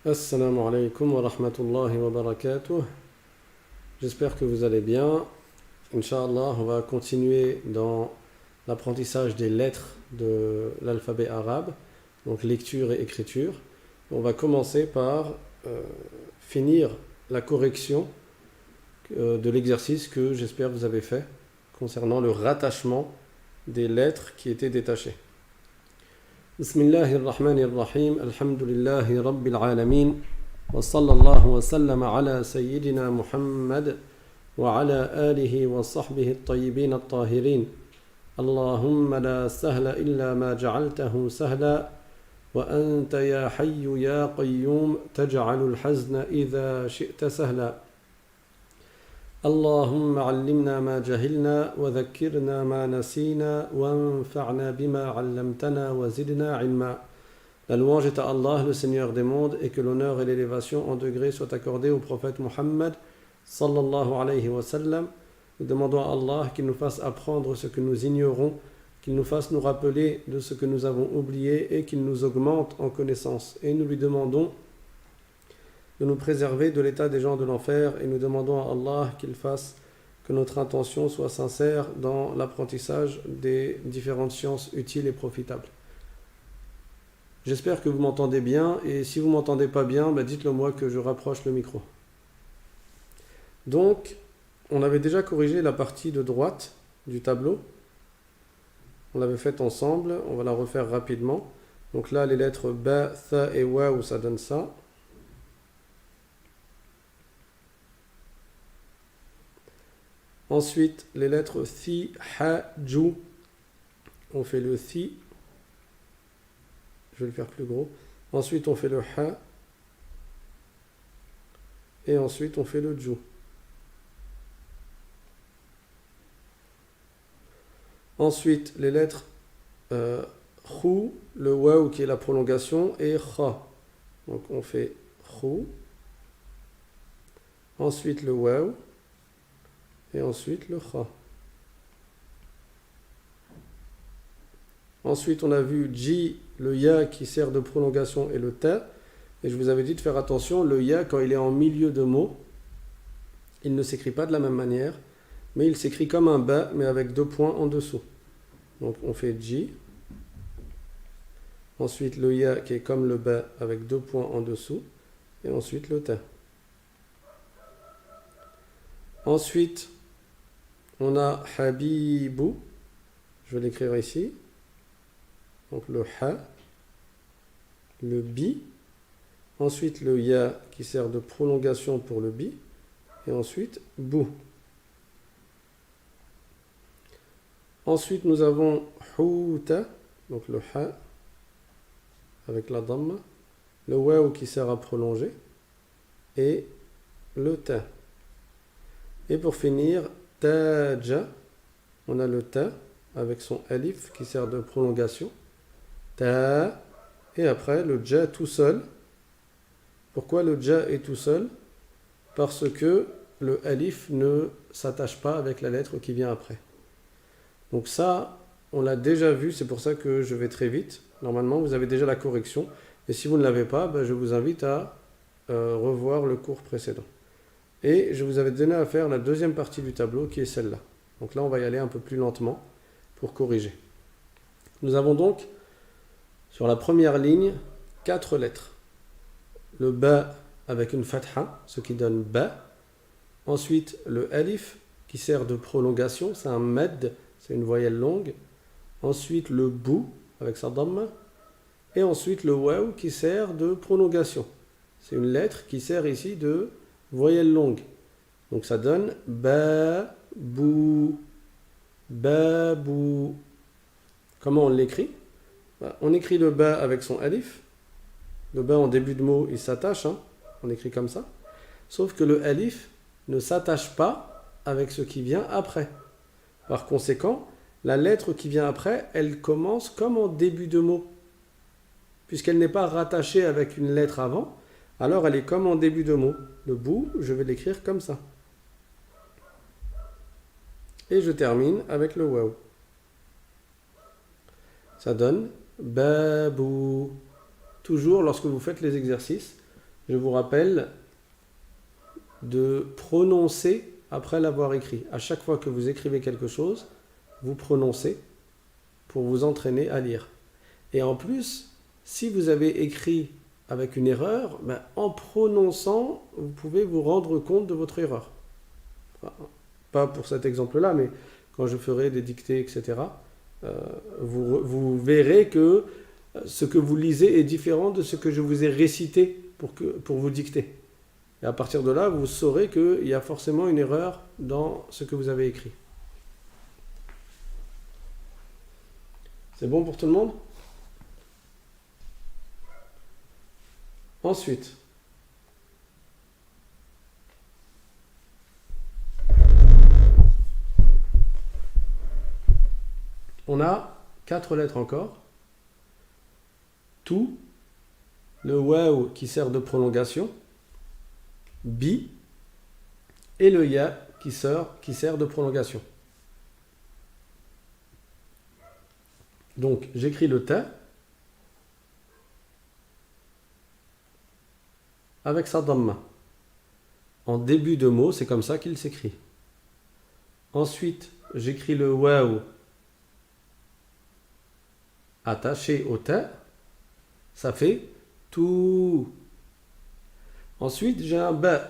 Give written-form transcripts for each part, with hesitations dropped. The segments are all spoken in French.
Assalamu alaikum wa rahmatullahi wa barakatuh. J'espère que vous allez bien. Inch'Allah, on va continuer dans l'apprentissage des lettres de l'alphabet arabe, donc lecture et écriture. On va commencer par finir la correction de l'exercice que j'espère vous avez fait concernant le rattachement des lettres qui étaient détachées. بسم الله الرحمن الرحيم الحمد لله رب العالمين وصلى الله وسلم على سيدنا محمد وعلى آله وصحبه الطيبين الطاهرين اللهم لا سهل إلا ما جعلته سهلا وأنت يا حي يا قيوم تجعل الحزن إذا شئت سهلا اللهم علمنا ما جهلنا وذكرنا ما نسينا وانفعنا بما علمتنا وزدنا علما. La louange est à Allah, le Seigneur des mondes, et que l'honneur et l'élévation en degrés soient accordés au prophète Muhammad sallallahu alayhi wa sallam. Nous demandons à Allah qu'il nous fasse apprendre ce que nous ignorons, qu'il nous fasse nous rappeler de ce que nous avons oublié et qu'il nous augmente en connaissance. Et nous lui demandons de nous préserver de l'état des gens de l'enfer, et nous demandons à Allah qu'il fasse que notre intention soit sincère dans l'apprentissage des différentes sciences utiles et profitables. J'espère que vous m'entendez bien, et si vous ne m'entendez pas bien, dites-le moi que je rapproche le micro. Donc, on avait déjà corrigé la partie de droite du tableau. On l'avait faite ensemble, on va la refaire rapidement. Donc là, les lettres Ba, Tha et Waw, ça donne ça. Ensuite, les lettres Thi, Ha, Ju, on fait le Thi. Je vais le faire plus gros. Ensuite, on fait le Ha. Et ensuite, on fait le Ju. Ensuite, les lettres Khu, le Waw qui est la prolongation, et Kha. Donc, on fait Khu. Ensuite, le Waw. Et ensuite le Kha. Ensuite, on a vu Ji, le Ya qui sert de prolongation, et le Ta. Et je vous avais dit de faire attention, le Ya, quand il est en milieu de mot, il ne s'écrit pas de la même manière, mais il s'écrit comme un Ba, mais avec deux points en dessous. Donc on fait Ji. Ensuite, le Ya qui est comme le Ba, avec deux points en dessous. Et ensuite, le Ta. Ensuite, on a Habibu, je vais l'écrire ici. Donc le Ha, le Bi, ensuite le Ya qui sert de prolongation pour le Bi, et ensuite Bou. Ensuite nous avons Houta, donc le Ha avec la Dhamma, le Waw qui sert à prolonger, et le Ta. Et pour finir, Taja, on a le Ta avec son alif qui sert de prolongation. Ta, et après le Ja tout seul. Pourquoi le Ja est tout seul? Parce que le alif ne s'attache pas avec la lettre qui vient après. Donc ça, on l'a déjà vu, c'est pour ça que je vais très vite. Normalement, vous avez déjà la correction. Et si vous ne l'avez pas, je vous invite à revoir le cours précédent. Et je vous avais donné à faire la deuxième partie du tableau qui est celle-là. Donc là, on va y aller un peu plus lentement pour corriger. Nous avons donc, sur la première ligne, 4 lettres. Le Ba avec une fatha, ce qui donne Ba. Ensuite, le Alif qui sert de prolongation, c'est un Med, c'est une voyelle longue. Ensuite, le Bou avec sa Dhamma. Et ensuite, le Waw qui sert de prolongation. C'est une lettre qui sert ici de voyelle longue. Donc ça donne Ba, Bou, Ba, Bou. Comment on l'écrit? On écrit le Ba avec son alif. Le Ba en début de mot, il s'attache. On écrit comme ça. Sauf que le alif ne s'attache pas avec ce qui vient après. Par conséquent, la lettre qui vient après, elle commence comme en début de mot. Puisqu'elle n'est pas rattachée avec une lettre avant, alors elle est comme en début de mot. Le Bou, je vais l'écrire comme ça. Et je termine avec le Waw. Ça donne Babou. Toujours lorsque vous faites les exercices, je vous rappelle de prononcer après l'avoir écrit. À chaque fois que vous écrivez quelque chose, vous prononcez pour vous entraîner à lire. Et en plus, si vous avez écrit avec une erreur, ben, en prononçant, vous pouvez vous rendre compte de votre erreur. Enfin, pas pour cet exemple-là, mais quand je ferai des dictées, etc., vous verrez que ce que vous lisez est différent de ce que je vous ai récité pour vous dicter. Et à partir de là, vous saurez qu'il y a forcément une erreur dans ce que vous avez écrit. C'est bon pour tout le monde? Ensuite, on a 4 lettres encore. Tout, le waouh qui sert de prolongation, bi et le ya qui sert de prolongation. Donc j'écris le ta avec sa damma. En début de mot, c'est comme ça qu'il s'écrit. Ensuite, j'écris le waouh attaché au ta, ça fait tout. Ensuite, j'ai un ba,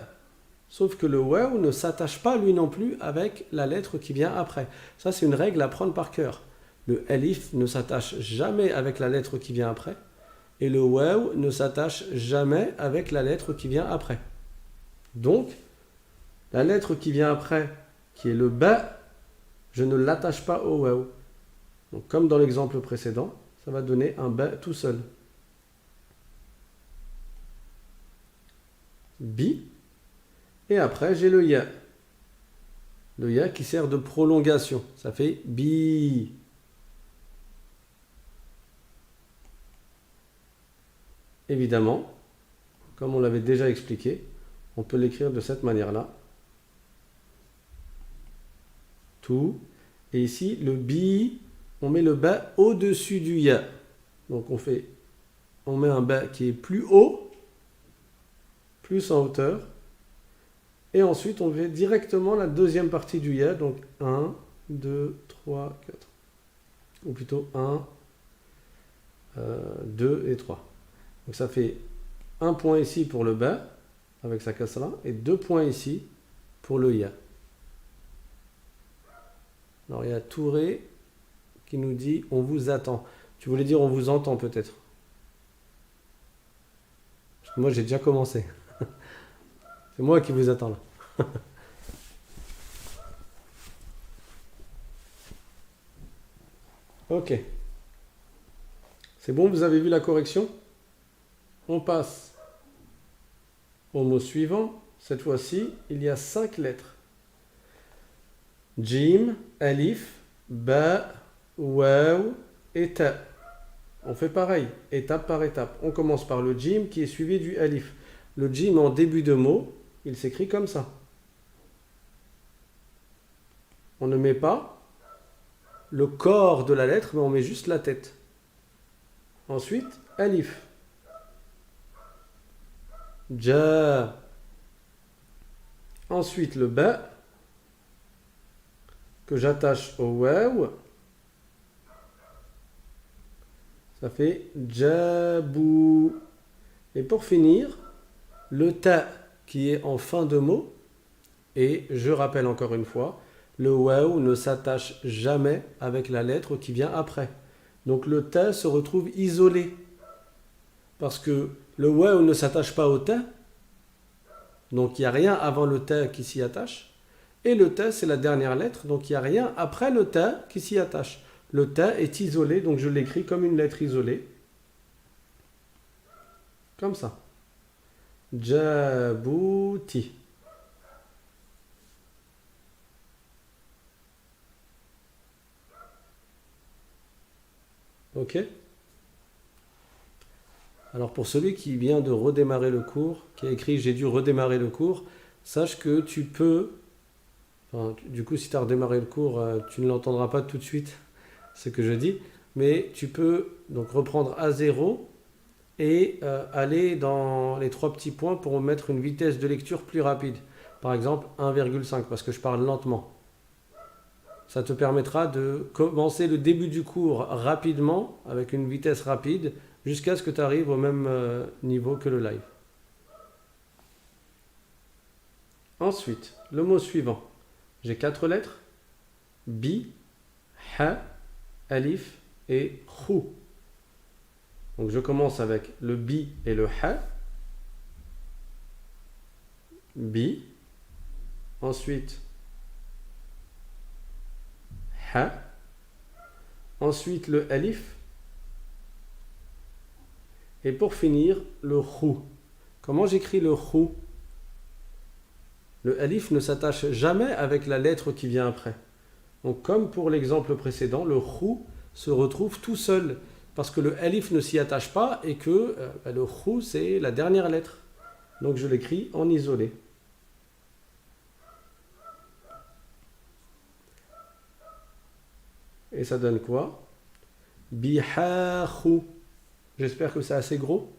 sauf que le waouh ne s'attache pas lui non plus avec la lettre qui vient après. Ça, c'est une règle à prendre par cœur. Le alif ne s'attache jamais avec la lettre qui vient après, et le waouh ne s'attache jamais avec la lettre qui vient après. Donc, la lettre qui vient après, qui est le ba, je ne l'attache pas au waouh. Donc, comme dans l'exemple précédent, ça va donner un ba tout seul. Bi. Et après, j'ai le ya. Le ya qui sert de prolongation. Ça fait bi. Évidemment, comme on l'avait déjà expliqué, on peut l'écrire de cette manière-là. Tout. Et ici, le bi, on met le ba au-dessus du ya. Donc on met un ba qui est plus haut, plus en hauteur. Et ensuite, on fait directement la deuxième partie du ya. Donc 1, 2, 3, 4. Ou plutôt 1, 2 et 3. Donc ça fait un point ici pour le ba, avec sa kasra, et 2 points ici pour le ya. Alors il y a Touré qui nous dit on vous attend. Tu voulais dire on vous entend peut-être? Parce que moi j'ai déjà commencé. C'est moi qui vous attends là. Ok. C'est bon, vous avez vu la correction? On passe au mot suivant. Cette fois-ci, il y a 5 lettres. Jim, alif, ba, waw et ta. On fait pareil, étape par étape. On commence par le jim qui est suivi du alif. Le jim en début de mot, il s'écrit comme ça. On ne met pas le corps de la lettre, mais on met juste la tête. Ensuite, alif. Ja. Ensuite, le ba que j'attache au waw. Ça fait jabou. Et pour finir, le ta qui est en fin de mot. Et je rappelle encore une fois, le waw ne s'attache jamais avec la lettre qui vient après. Donc le ta se retrouve isolé. Parce que le waw ne s'attache pas au ta. Donc il n'y a rien avant le ta qui s'y attache. Et le ta c'est la dernière lettre. Donc il n'y a rien après le ta qui s'y attache. Le ta est isolé. Donc je l'écris comme une lettre isolée. Comme ça. Jabouti. Ok? Alors pour celui qui vient de redémarrer le cours, qui a écrit j'ai dû redémarrer le cours, sache que tu peux, enfin, du coup si tu as redémarré le cours, tu ne l'entendras pas tout de suite, ce que je dis, mais tu peux donc reprendre à zéro et aller dans les trois petits points pour mettre une vitesse de lecture plus rapide. Par exemple 1,5 parce que je parle lentement. Ça te permettra de commencer le début du cours rapidement, avec une vitesse rapide, jusqu'à ce que tu arrives au même niveau que le live. Ensuite, le mot suivant. J'ai 4 lettres. Bi, ha, alif et khou. Donc je commence avec le bi et le ha. Bi. Ensuite, ha. Ensuite, le alif. Et pour finir, le khou. Comment j'écris le khou? Le alif ne s'attache jamais avec la lettre qui vient après. Donc comme pour l'exemple précédent, le khou se retrouve tout seul parce que le alif ne s'y attache pas et que le khou c'est la dernière lettre. Donc je l'écris en isolé. Et ça donne quoi? Bihakhu. J'espère que c'est assez gros.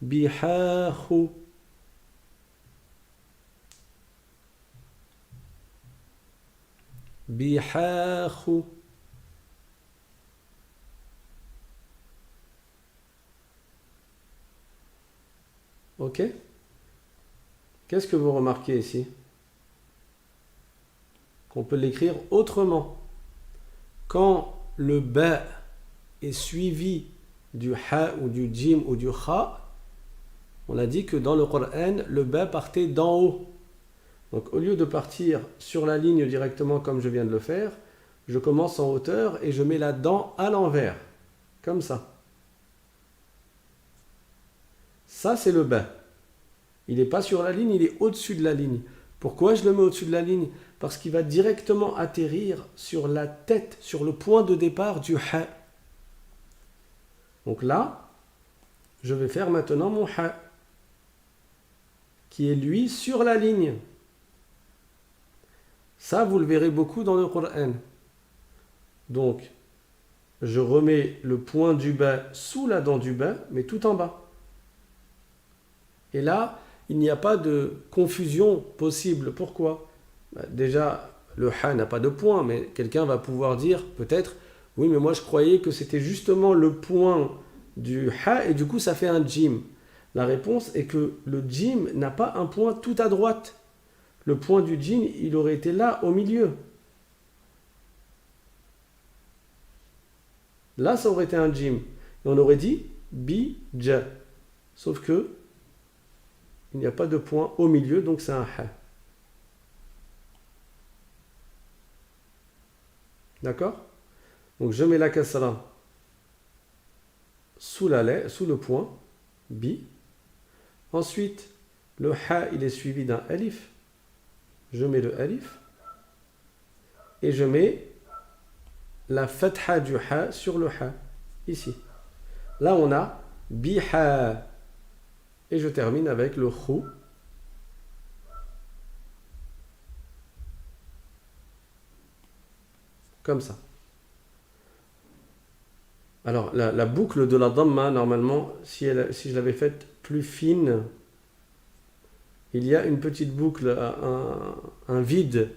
Bihakhu. Bihakhu. Ok? Qu'est-ce que vous remarquez ici? Qu'on peut l'écrire autrement. Quand le ba est suivi du ha ou du jim ou du kha, on a dit que dans le Coran, le ba partait d'en haut. Donc au lieu de partir sur la ligne directement comme je viens de le faire, je commence en hauteur et je mets la dent à l'envers. Comme ça. Ça c'est le ba. Il n'est pas sur la ligne, il est au-dessus de la ligne. Pourquoi je le mets au-dessus de la ligne? Parce qu'il va directement atterrir sur la tête, sur le point de départ du ha. Donc là, je vais faire maintenant mon ha, qui est lui sur la ligne. Ça, vous le verrez beaucoup dans le Coran. Donc, je remets le point du bas sous la dent du bas, mais tout en bas. Et là, il n'y a pas de confusion possible. Pourquoi? Déjà, le ha n'a pas de point, mais quelqu'un va pouvoir dire peut-être, oui, mais moi je croyais que c'était justement le point du ha et du coup ça fait un jim. La réponse est que le jim n'a pas un point tout à droite. Le point du jim, il aurait été là au milieu. Là, ça aurait été un jim. Et on aurait dit bi, ja. Sauf que il n'y a pas de point au milieu, donc c'est un ha. D'accord? Donc je mets la kasra sous le point, bi. Ensuite, le ha, il est suivi d'un alif. Je mets le alif. Et je mets la fatha du ha sur le ha, ici. Là, on a biha. Et je termine avec le khou. Comme ça. Alors, la boucle de la dhamma, normalement, si je l'avais faite plus fine, il y a une petite boucle, un vide.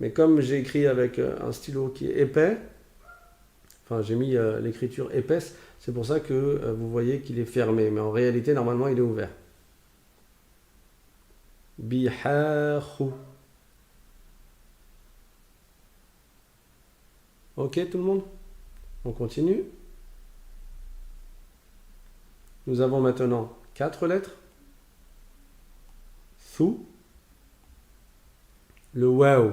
Mais comme j'ai écrit avec un stylo qui est épais, enfin j'ai mis l'écriture épaisse, c'est pour ça que vous voyez qu'il est fermé. Mais en réalité, normalement, il est ouvert. Bihakhu. Ok tout le monde? On continue. Nous avons maintenant 4 lettres. Thu. Le waw.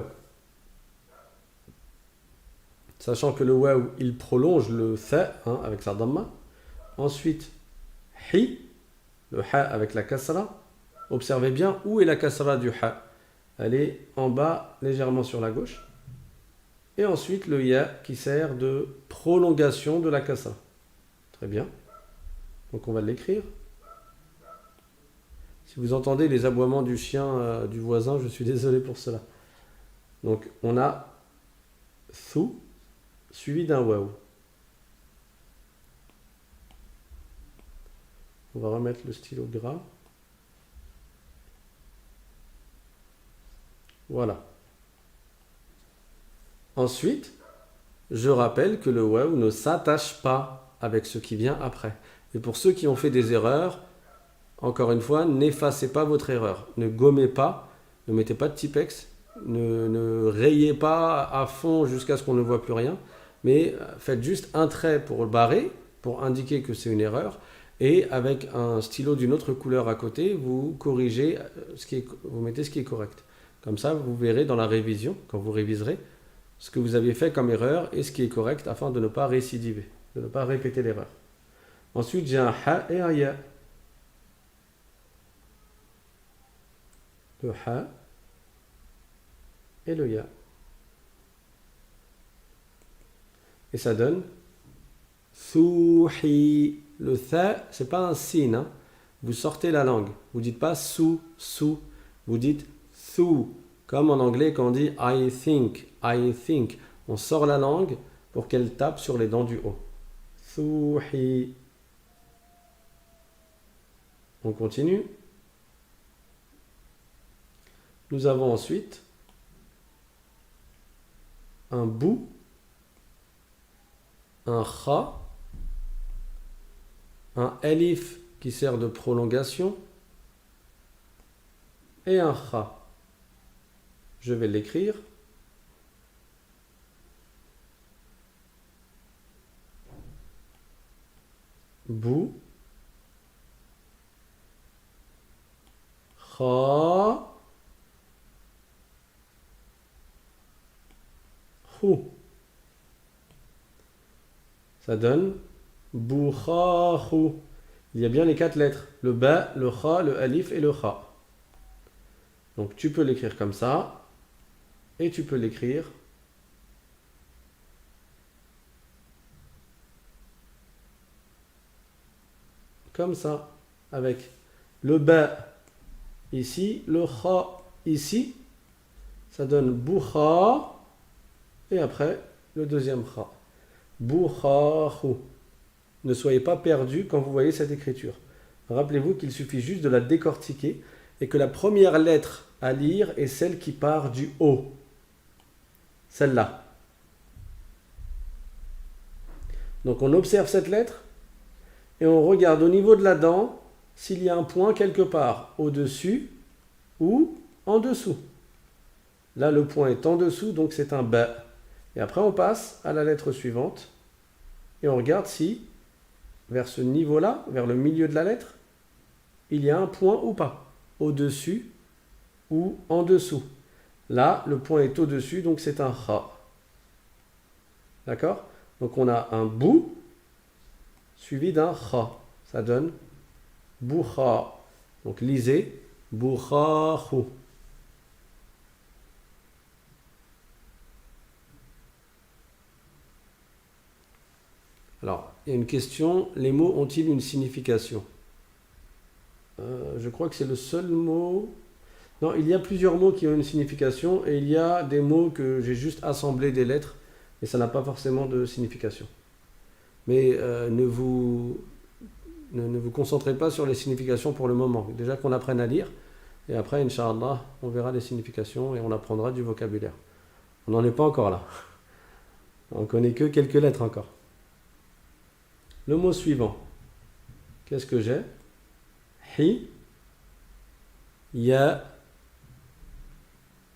Sachant que le waw, il prolonge le tha avec sa dhamma. Ensuite, hi. Le ha avec la kasra. Observez bien où est la kasra du ha. Elle est en bas, légèrement sur la gauche. Et ensuite, le ya qui sert de prolongation de la kasra. Très bien. Donc on va l'écrire. Si vous entendez les aboiements du chien du voisin, je suis désolé pour cela. Donc on a thu suivi d'un waw. On va remettre le stylo gras. Voilà. Ensuite, je rappelle que le waouh ne s'attache pas avec ce qui vient après. Et pour ceux qui ont fait des erreurs, encore une fois, n'effacez pas votre erreur. Ne gommez pas, ne mettez pas de Tipex, ne rayez pas à fond jusqu'à ce qu'on ne voit plus rien, mais faites juste un trait pour le barrer, pour indiquer que c'est une erreur, et avec un stylo d'une autre couleur à côté, vous corrigez, vous mettez ce qui est correct. Comme ça, vous verrez dans la révision, quand vous réviserez, ce que vous avez fait comme erreur et ce qui est correct afin de ne pas récidiver, de ne pas répéter l'erreur. Ensuite, j'ai un ha et un ya. Le ha et le ya. Et ça donne souhi. Le tha, c'est pas un sin. Hein. Vous sortez la langue. Vous dites pas sou. Vous dites thou. Comme en anglais quand on dit I think. On sort la langue pour qu'elle tape sur les dents du haut. Souhi. On continue. Nous avons ensuite un bou, un kha, un elif qui sert de prolongation et un kha. Je vais l'écrire. Bou, kha, khou. Ça donne boukhahou. Il y a bien les 4 lettres. Le ba, le kha, le alif et le kha. Donc tu peux l'écrire comme ça. Et tu peux l'écrire comme ça. Avec le ba ici, le kha ici. Ça donne boukha. Et après, le deuxième kha. Boukhahou. Ne soyez pas perdus quand vous voyez cette écriture. Rappelez-vous qu'il suffit juste de la décortiquer et que la première lettre à lire est celle qui part du haut. Celle-là. Donc on observe cette lettre et on regarde au niveau de la dent s'il y a un point quelque part au-dessus ou en dessous. Là, le point est en dessous, donc c'est un ba. Et après, on passe à la lettre suivante et on regarde si, vers ce niveau-là, vers le milieu de la lettre, il y a un point ou pas, au-dessus ou en dessous. Là, le point est au-dessus, donc c'est un kha. D'accord? Donc on a un bou suivi d'un kha. Ça donne boukha. Donc lisez boukhahou. Alors, il y a une question, les mots ont-ils une signification? Je crois que c'est le seul mot... Non, il y a plusieurs mots qui ont une signification et il y a des mots que j'ai juste assemblés des lettres et ça n'a pas forcément de signification. Mais ne vous concentrez pas sur les significations pour le moment. Déjà qu'on apprenne à lire et après, Inch'Allah, on verra les significations et on apprendra du vocabulaire. On n'en est pas encore là. On ne connaît que quelques lettres encore. Le mot suivant. Qu'est-ce que j'ai? Hi, ya,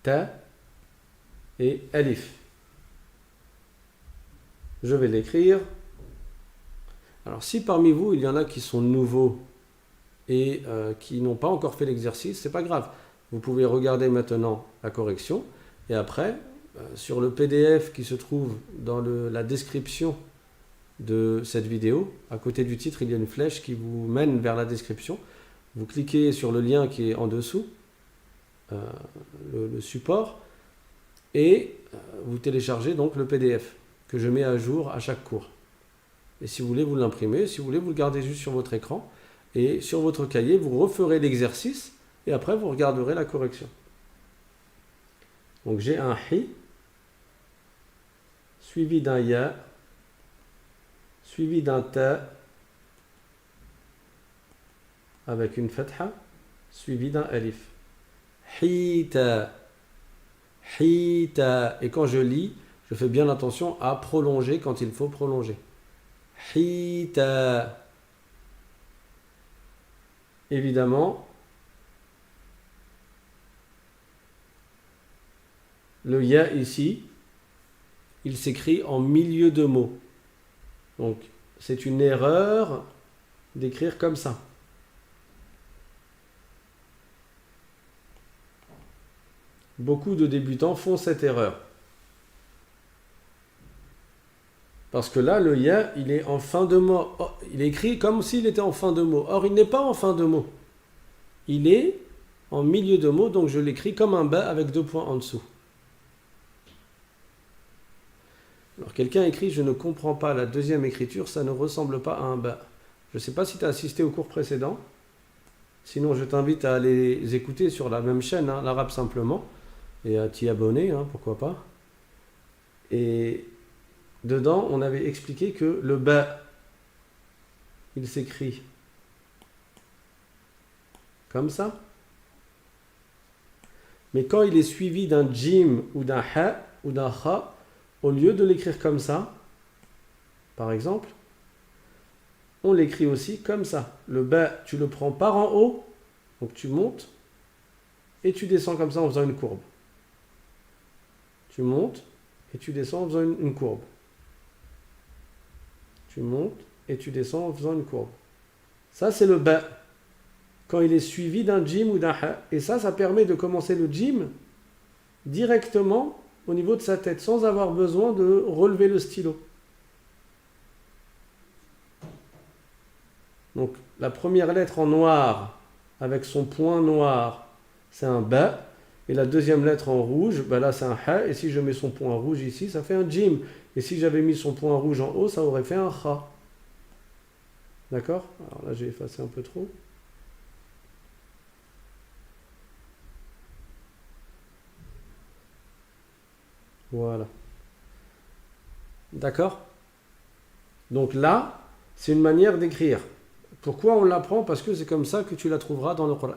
ta et alif. Je vais l'écrire. Alors si parmi vous, il y en a qui sont nouveaux et qui n'ont pas encore fait l'exercice, c'est pas grave. Vous pouvez regarder maintenant la correction et après, sur le PDF qui se trouve dans la description de cette vidéo, à côté du titre, il y a une flèche qui vous mène vers la description. Vous cliquez sur le lien qui est en dessous, le support, et vous téléchargez donc le PDF que je mets à jour à chaque cours. Et si vous voulez, vous l'imprimez. Si vous voulez, vous le gardez juste sur votre écran. Et sur votre cahier, vous referez l'exercice et après, vous regarderez la correction. Donc, j'ai un hi suivi d'un ya suivi d'un ta avec une fatha suivie d'un alif. Hita. Hita. Et quand je lis, je fais bien attention à prolonger quand il faut prolonger. Hita. Évidemment, le ya ici, il s'écrit en milieu de mots. Donc, c'est une erreur d'écrire comme ça. Beaucoup de débutants font cette erreur. Parce que là, le ya, il est en fin de mot. Oh, il est écrit comme s'il était en fin de mot. Or, il n'est pas en fin de mot. Il est en milieu de mot, donc je l'écris comme un ba avec 2 points en dessous. Alors, quelqu'un écrit « Je ne comprends pas la deuxième écriture, ça ne ressemble pas à un ba ». Je ne sais pas si tu as assisté au cours précédent. Sinon, je t'invite à les écouter sur la même chaîne, hein, l'arabe simplement, et à t'y abonner, hein, pourquoi pas. Et dedans, on avait expliqué que le ba, il s'écrit comme ça. Mais quand il est suivi d'un jim ou d'un ha ou d'un kha, au lieu de l'écrire comme ça, par exemple, on l'écrit aussi comme ça. Le ba, tu le prends par en haut, donc tu montes, et tu descends comme ça en faisant une courbe. Tu montes, et tu descends en faisant une courbe. Tu montes, et tu descends en faisant une courbe. Ça, c'est le ba, quand il est suivi d'un jim ou d'un ha. Et ça permet de commencer le jim directement au niveau de sa tête, sans avoir besoin de relever le stylo. Donc, la première lettre en noir, avec son point noir, c'est un ba. Et la deuxième lettre en rouge, ben là c'est un ha. Et si je mets son point rouge ici, ça fait un jim. Et si j'avais mis son point rouge en haut, ça aurait fait un kha. D'accord? Alors là, j'ai effacé un peu trop. Voilà. D'accord? Donc là, c'est une manière d'écrire. Pourquoi on l'apprend? Parce que c'est comme ça que tu la trouveras dans le Coran.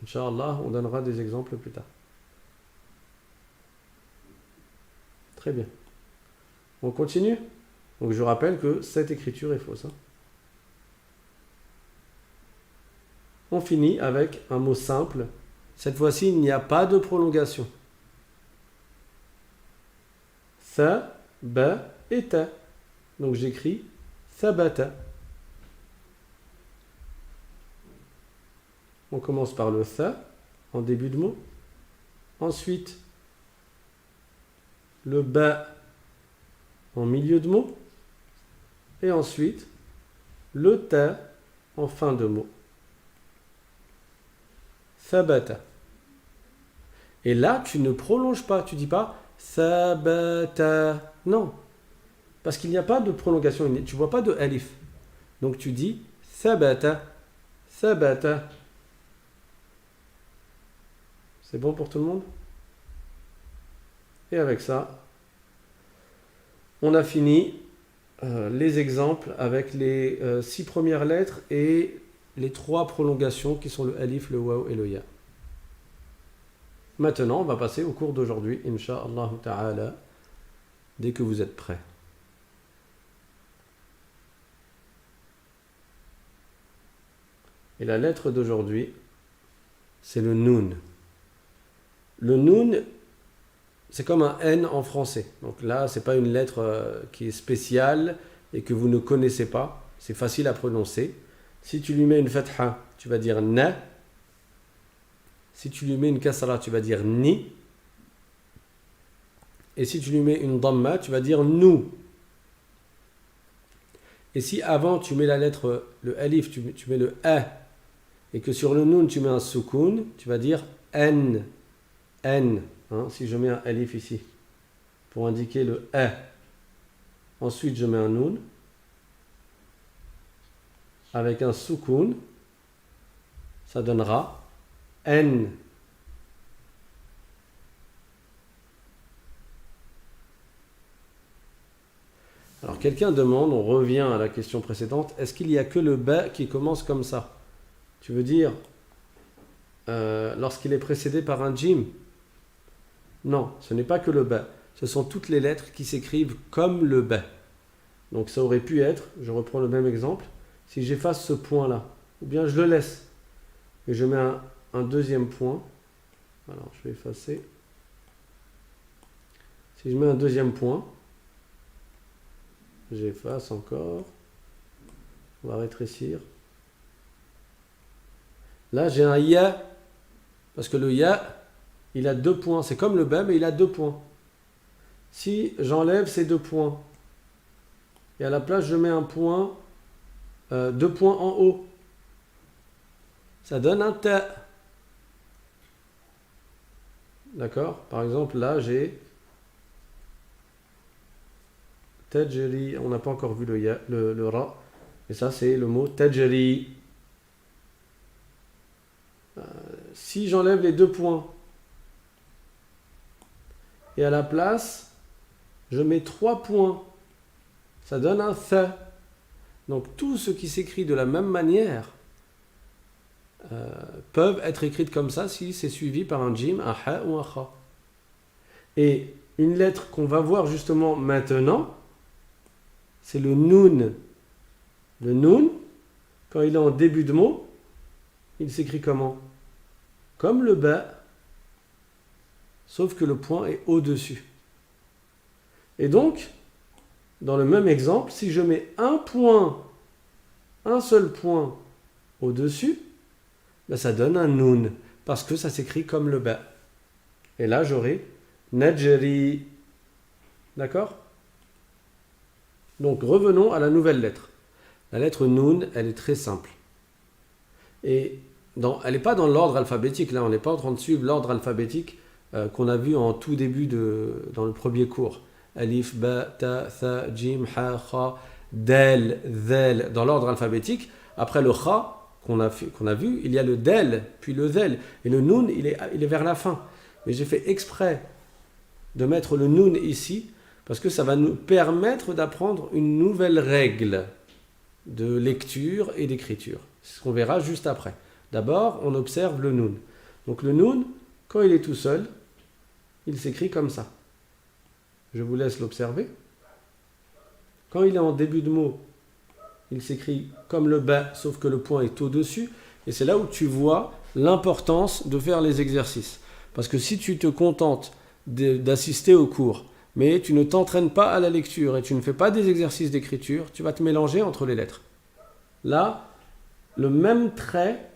Inch'Allah, on donnera des exemples plus tard. Très bien. On continue? Donc je rappelle que cette écriture est fausse. Hein. On finit avec un mot simple. Cette fois-ci, il n'y a pas de prolongation. Tha, ba et ta. Donc j'écris thabata. On commence par le tha en début de mot. Ensuite, le ba en milieu de mot. Et ensuite, le ta en fin de mot. Thabata. Et là, tu ne prolonges pas. Tu dis pas thabata. Non. Parce qu'il n'y a pas de prolongation. Tu ne vois pas de alif. Donc tu dis thabata. Thabata. C'est bon pour tout le monde? Et avec ça, on a fini les exemples avec les 6 premières lettres et les 3 prolongations qui sont le alif, le waw et le ya. Maintenant, on va passer au cours d'aujourd'hui, Inch'Allah ta'ala, dès que vous êtes prêts. Et la lettre d'aujourd'hui, c'est le noun. Le noun, c'est comme un N en français. Donc là, ce n'est pas une lettre qui est spéciale et que vous ne connaissez pas. C'est facile à prononcer. Si tu lui mets une fatha, tu vas dire na. Si tu lui mets une kasra, tu vas dire ni. Et si tu lui mets une dhamma, tu vas dire nous. Et si avant tu mets la lettre, le alif, tu mets le a, et que sur le noun tu mets un soukoun, tu vas dire n. N. Hein, si je mets un alif ici, pour indiquer le a, ensuite je mets un noun, avec un soukoun, ça donnera n. Alors quelqu'un demande, on revient à la question précédente, est-ce qu'il n'y a que le ba qui commence comme ça? Tu veux dire, lorsqu'il est précédé par un jim? Non, ce n'est pas que le ba. Ce sont toutes les lettres qui s'écrivent comme le ba. Donc ça aurait pu être, je reprends le même exemple, si j'efface ce point-là, ou bien je le laisse, et je mets un deuxième point. Alors je vais effacer. Si je mets un deuxième point, j'efface encore. On va rétrécir. Là, j'ai un ya, parce que le ya, il a 2 points. C'est comme le ba, mais il a 2 points. Si j'enlève ces 2 points, et à la place, je mets un point, 2 points en haut, ça donne un ta. D'accord? Par exemple, là, j'ai tajri. On n'a pas encore vu le ra. Et ça, c'est le mot tajri. Si j'enlève les 2 points, et à la place, je mets 3 points, ça donne un tha. Donc, tout ce qui s'écrit de la même manière peuvent être écrites comme ça si c'est suivi par un jim, un ha ou un kha. Et une lettre qu'on va voir justement maintenant, c'est le noun. Le noun, quand il est en début de mot, il s'écrit comment? Comme le ba, sauf que le point est au-dessus. Et donc, dans le même exemple, si je mets un point, un seul point au-dessus, ben ça donne un noun, parce que ça s'écrit comme le ba. Et là, j'aurai najri. D'accord? Donc, revenons à la nouvelle lettre. La lettre noun, elle est très simple. Et elle n'est pas dans l'ordre alphabétique. Là, on n'est pas en train de suivre l'ordre alphabétique qu'on a vu en tout début dans le premier cours. Alif, ba, ta, tha, jim, ha, kha, del, zel. Dans l'ordre alphabétique, après le kha qu'on a vu, il y a le del, puis le zel. Et le noun, il est vers la fin. Mais j'ai fait exprès de mettre le noun ici, parce que ça va nous permettre d'apprendre une nouvelle règle de lecture et d'écriture. C'est ce qu'on verra juste après. D'abord, on observe le noun. Donc le noun, quand il est tout seul, il s'écrit comme ça. Je vous laisse l'observer. Quand il est en début de mot, il s'écrit comme le ba, sauf que le point est au-dessus. Et c'est là où tu vois l'importance de faire les exercices. Parce que si tu te contentes d'assister au cours, mais tu ne t'entraînes pas à la lecture et tu ne fais pas des exercices d'écriture, tu vas te mélanger entre les lettres. Là, le même trait,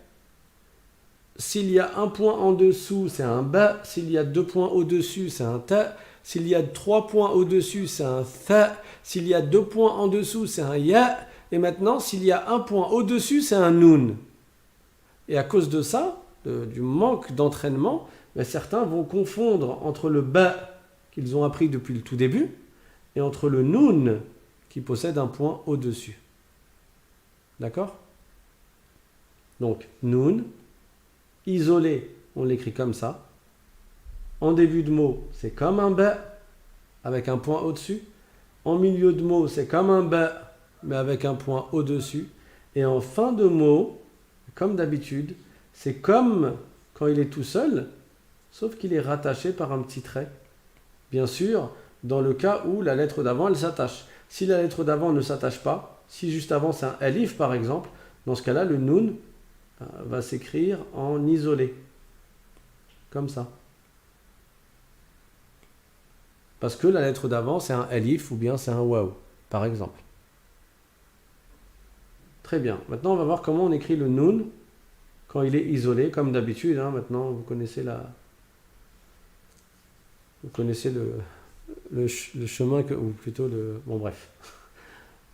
s'il y a un point en dessous, c'est un ba. S'il y a 2 points au-dessus, c'est un ta. S'il y a 3 points au-dessus, c'est un tha. S'il y a 2 points en dessous, c'est un ya. Et maintenant, s'il y a un point au-dessus, c'est un noun. Et à cause de ça, du manque d'entraînement, certains vont confondre entre le ba qu'ils ont appris depuis le tout début et entre le noun qui possède un point au-dessus. D'accord? Donc, noun, isolé, on l'écrit comme ça. En début de mot, c'est comme un ba avec un point au-dessus. En milieu de mot, c'est comme un ba mais avec un point au-dessus. Et en fin de mot, comme d'habitude, c'est comme quand il est tout seul, sauf qu'il est rattaché par un petit trait. Bien sûr, dans le cas où la lettre d'avant, elle s'attache. Si la lettre d'avant ne s'attache pas, si juste avant c'est un alif par exemple, dans ce cas-là, le noun va s'écrire en isolé. Comme ça. Parce que la lettre d'avant, c'est un alif ou bien c'est un waw, par exemple. Très bien. Maintenant, on va voir comment on écrit le noun quand il est isolé, comme d'habitude. Maintenant, vous connaissez le chemin, ou plutôt le... Bon, bref.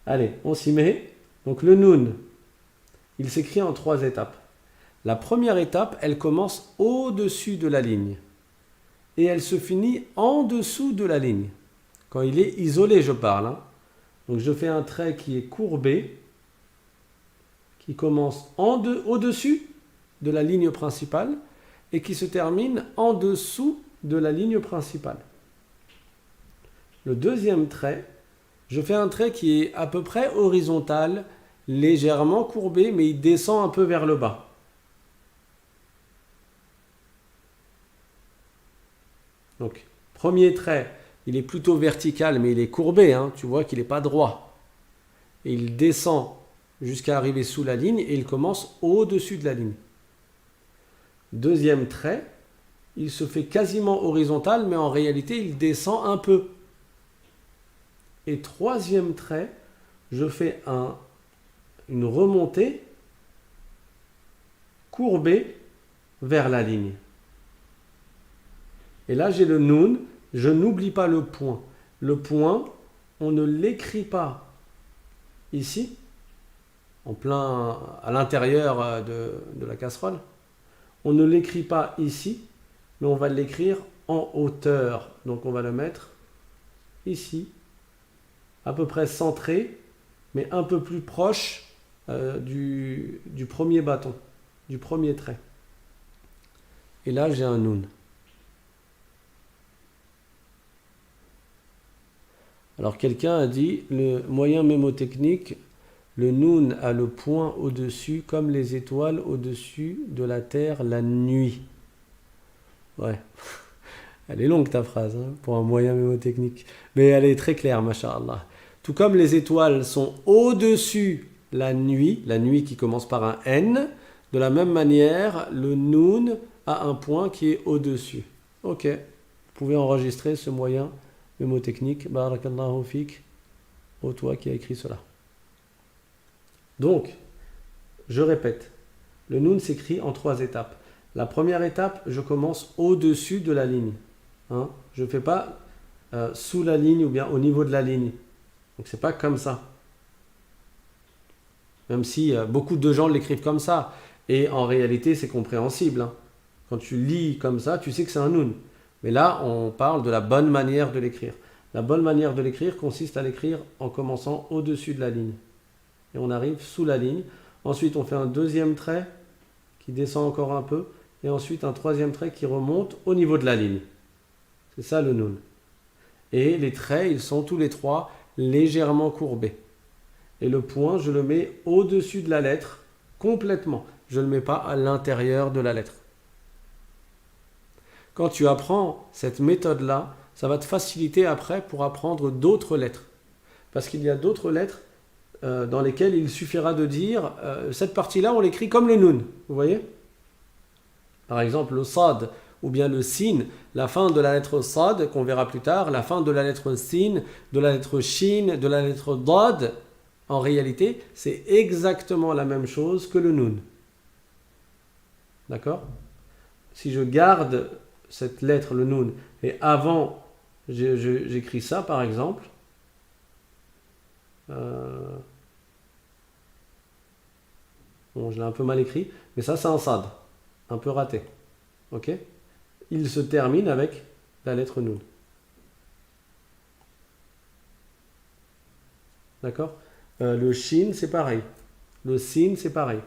Allez, on s'y met. Donc, le noun, il s'écrit en 3 étapes. La première étape, elle commence au-dessus de la ligne. Et elle se finit en dessous de la ligne. Quand il est isolé, je parle. Donc, je fais un trait qui est courbé, qui commence au-dessus de la ligne principale et qui se termine en dessous de la ligne principale. Le deuxième trait, Je fais un trait qui est à peu près horizontal, légèrement courbé, mais il descend un peu vers le bas. Donc, premier trait, il est plutôt vertical, mais il est courbé, hein, tu vois qu'il n'est pas droit. Et il descend jusqu'à arriver sous la ligne et il commence au-dessus de la ligne. Deuxième trait, il se fait quasiment horizontal, mais en réalité, il descend un peu. Et troisième trait, je fais une remontée courbée vers la ligne. Et là, j'ai le noun, je n'oublie pas le point. Le point, on ne l'écrit pas ici, en plein à l'intérieur de la casserole. On ne l'écrit pas ici, mais on va l'écrire en hauteur. Donc on va le mettre ici, à peu près centré, mais un peu plus proche du premier bâton, du premier trait. Et là, j'ai un noun. Alors quelqu'un a dit, le moyen mémotechnique, le noun a le point au-dessus, comme les étoiles au-dessus de la terre la nuit. Ouais, elle est longue ta phrase, hein, pour un moyen mémotechnique. Mais elle est très claire, masha'Allah. Tout comme les étoiles sont au-dessus la nuit qui commence par un N, de la même manière, le noun a un point qui est au-dessus. Ok, vous pouvez enregistrer ce moyen mémotechnique. Barakallahu fik, au toi qui a écrit cela. Donc, je répète, le noun s'écrit en 3 étapes. La première étape, je commence au-dessus de la ligne. Hein, je ne fais pas sous la ligne ou bien au niveau de la ligne. Donc c'est pas comme ça. Même si beaucoup de gens l'écrivent comme ça. Et en réalité, c'est compréhensible. Hein. Quand tu lis comme ça, tu sais que c'est un noun. Mais là, on parle de la bonne manière de l'écrire. La bonne manière de l'écrire consiste à l'écrire en commençant au-dessus de la ligne. Et on arrive sous la ligne. Ensuite, on fait un deuxième trait qui descend encore un peu. Et ensuite, un troisième trait qui remonte au niveau de la ligne. C'est ça le noun. Et les traits, ils sont tous les trois légèrement courbés. Et le point, je le mets au-dessus de la lettre, complètement. Je ne le mets pas à l'intérieur de la lettre. Quand tu apprends cette méthode-là, ça va te faciliter après pour apprendre d'autres lettres. Parce qu'il y a d'autres lettres dans lesquelles il suffira de dire cette partie-là, on l'écrit comme le noun. Vous voyez? Par exemple, le sad ou bien le sin, la fin de la lettre sad, qu'on verra plus tard, la fin de la lettre sin, de la lettre shin, de la lettre dad, en réalité, c'est exactement la même chose que le noun. D'accord? Si je garde cette lettre, le noun, et avant, j'écris ça, par exemple, bon, je l'ai un peu mal écrit, mais ça, c'est un sad, un peu raté. Ok? Il se termine avec la lettre noun. D'accord? Le shin, c'est pareil. Le sin, c'est pareil.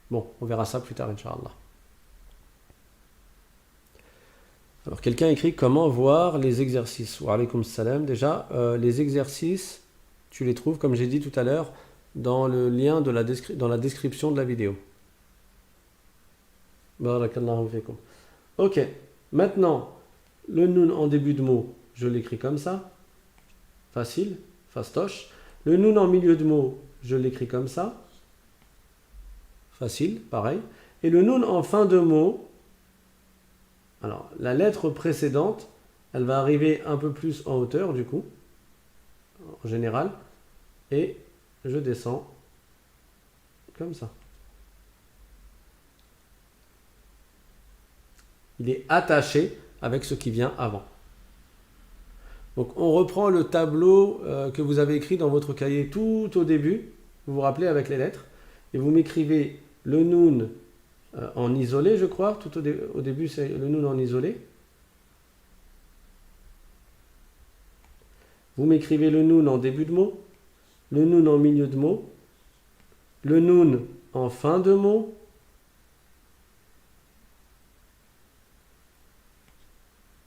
Bon, on verra ça plus tard, Inch'Allah. Alors, quelqu'un écrit comment voir les exercices. Wa alaykoum salam. Déjà, les exercices, tu les trouves, comme j'ai dit tout à l'heure, dans le lien dans la description de la vidéo. Barakallahu fikum. Ok, maintenant, le noun en début de mot, je l'écris comme ça. Facile, fastoche. Le noun en milieu de mot, je l'écris comme ça. Facile, pareil. Et le noun en fin de mot, alors la lettre précédente, elle va arriver un peu plus en hauteur du coup, en général. Et je descends comme ça. Il est attaché avec ce qui vient avant. Donc on reprend le tableau que vous avez écrit dans votre cahier tout au début, vous vous rappelez avec les lettres, et vous m'écrivez le noun en isolé, je crois, au début c'est le noun en isolé. Vous m'écrivez le noun en début de mot, le noun en milieu de mot, le noun en fin de mot,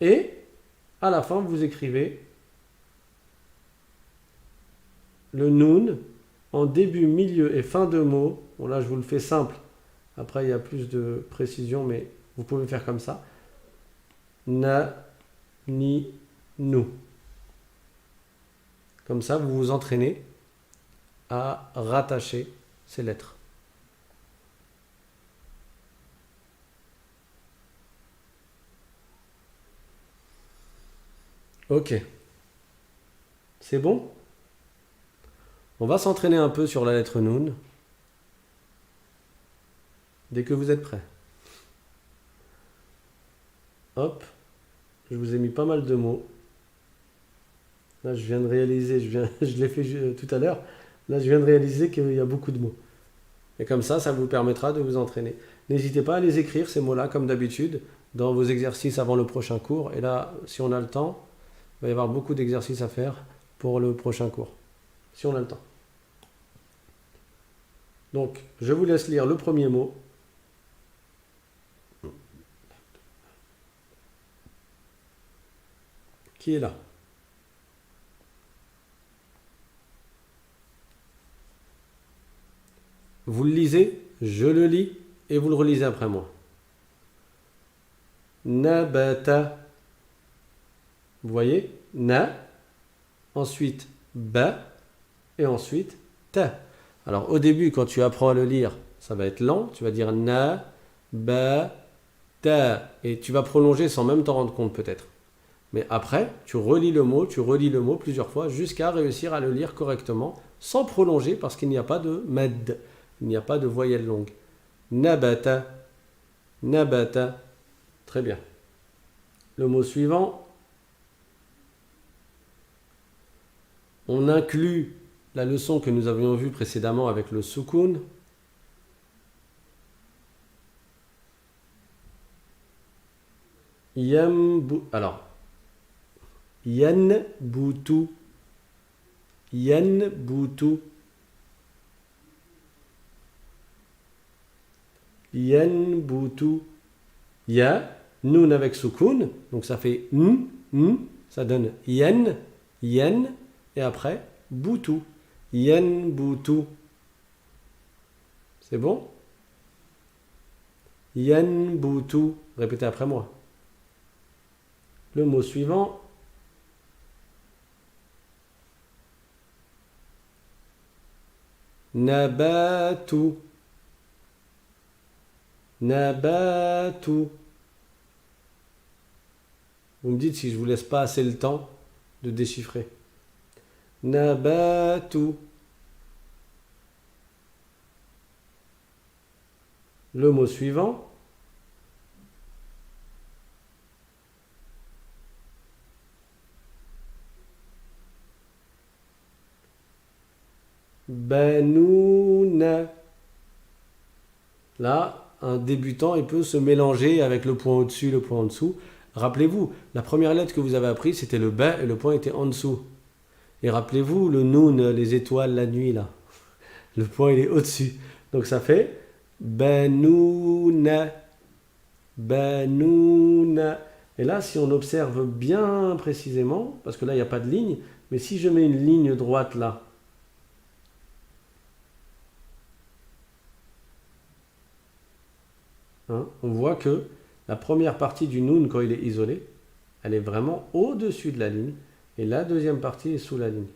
et à la fin vous écrivez le noun en début, milieu et fin de mot. Bon là je vous le fais simple. Après il y a plus de précision, mais vous pouvez faire comme ça. Na, ni, nous. Comme ça vous vous entraînez à rattacher ces lettres. Ok. C'est bon? On va s'entraîner un peu sur la lettre Noun. Dès que vous êtes prêts. Hop. Je vous ai mis pas mal de mots. Là, je viens de réaliser, je l'ai fait tout à l'heure. Là, je viens de réaliser qu'il y a beaucoup de mots. Et comme ça vous permettra de vous entraîner. N'hésitez pas à les écrire, ces mots-là, comme d'habitude, dans vos exercices avant le prochain cours. Et là, si on a le temps, il va y avoir beaucoup d'exercices à faire pour le prochain cours. Si on a le temps. Donc, je vous laisse lire le premier mot. Qui est là? Vous le lisez, je le lis, et vous le relisez après moi. Nabata. Vous voyez? Na, ensuite ba, et ensuite ta. Alors au début, quand tu apprends à le lire, ça va être lent. Tu vas dire na, ba, ta. Et tu vas prolonger sans même t'en rendre compte peut-être. Mais après, tu relis le mot plusieurs fois jusqu'à réussir à le lire correctement sans prolonger parce qu'il n'y a pas de mad, il n'y a pas de voyelle longue. Nabata, nabata. Très bien. Le mot suivant, on inclut la leçon que nous avions vue précédemment avec le soukoun. Alors, yanbutu. Yanbutu. Yanbutu. Ya, nun avec soukoun, donc ça fait ça donne yen, yen, et après butu. Yanbutu. C'est bon? Yanbutu. Répétez après moi. Le mot suivant. Nabatu. Nabatu. Vous me dites si je vous laisse pas assez le temps de déchiffrer. Nabatu. Le mot suivant. Banouna. Là, un débutant, il peut se mélanger avec le point au-dessus, le point en dessous. Rappelez-vous, la première lettre que vous avez apprise, c'était le ba et le point était en dessous. Et rappelez-vous, le noun, les étoiles, la nuit, là. Le point, il est au-dessus. Donc ça fait banouna. Banouna. Et là, si on observe bien précisément, parce que là, il n'y a pas de ligne, mais si je mets une ligne droite là, on voit que la première partie du noun, quand il est isolé, elle est vraiment au-dessus de la ligne. Et la deuxième partie est sous la ligne.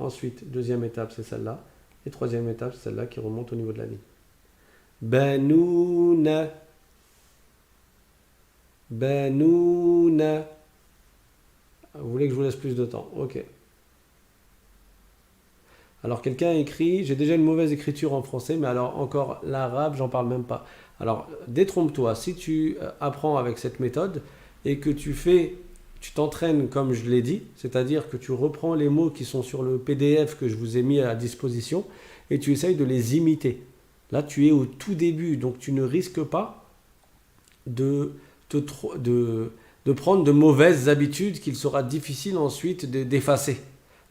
Ensuite, deuxième étape, c'est celle-là. Et troisième étape, c'est celle-là qui remonte au niveau de la ligne. Banouna. Banouna. Vous voulez que je vous laisse plus de temps? Ok. Alors quelqu'un écrit, j'ai déjà une mauvaise écriture en français, mais alors encore l'arabe, j'en parle même pas. Alors détrompe-toi, si tu apprends avec cette méthode et que tu t'entraînes comme je l'ai dit, c'est-à-dire que tu reprends les mots qui sont sur le PDF que je vous ai mis à disposition et tu essayes de les imiter. Là tu es au tout début, donc tu ne risques pas de prendre de mauvaises habitudes qu'il sera difficile ensuite d'effacer.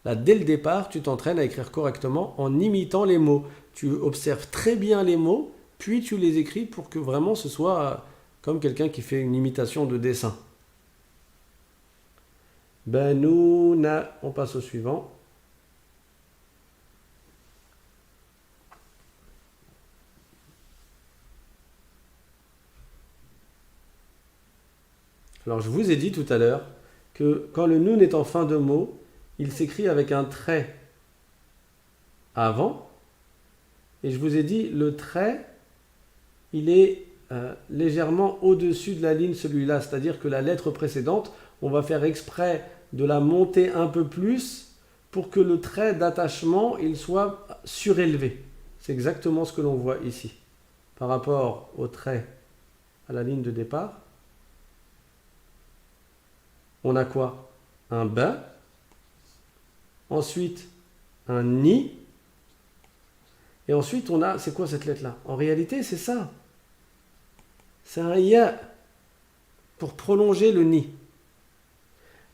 Là, dès le départ, tu t'entraînes à écrire correctement en imitant les mots. Tu observes très bien les mots, puis tu les écris pour que vraiment ce soit comme quelqu'un qui fait une imitation de dessin. Banouna. On passe au suivant. Alors je vous ai dit tout à l'heure que quand le noun est en fin de mot, il s'écrit avec un trait avant. Et je vous ai dit, le trait, il est légèrement au-dessus de la ligne, celui-là. C'est-à-dire que la lettre précédente, on va faire exprès de la monter un peu plus pour que le trait d'attachement, il soit surélevé. C'est exactement ce que l'on voit ici. Par rapport au trait à la ligne de départ, on a quoi? Un ba, ensuite un ni, et ensuite on a, c'est quoi cette lettre-là? En réalité, c'est ça. C'est un ya pour prolonger le ni.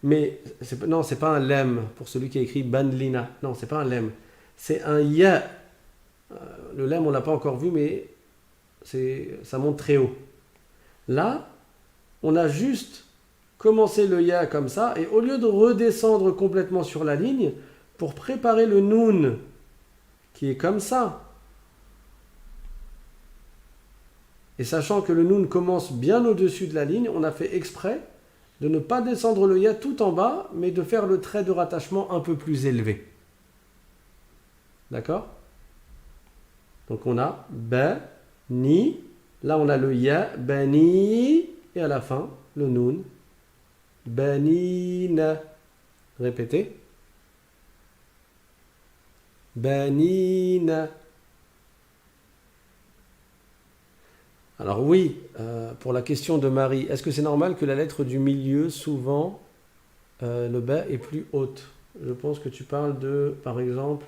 Mais non, c'est pas un lem pour celui qui a écrit banlina. Non, c'est pas un lem. C'est un ya. Le lem, on l'a pas encore vu, mais ça monte très haut. Là, on a juste commencé le ya comme ça, et au lieu de redescendre complètement sur la ligne, pour préparer le noun qui est comme ça, et sachant que le noun commence bien au-dessus de la ligne, on a fait exprès de ne pas descendre le ya tout en bas, mais de faire le trait de rattachement un peu plus élevé. D'accord? Donc on a ba, ni, là on a le ya, bani, et à la fin, le noun, banina. Répétez. Banina. Alors oui, pour la question de Marie, est-ce que c'est normal que la lettre du milieu, souvent, le ba est plus haute? Je pense que tu parles de, par exemple,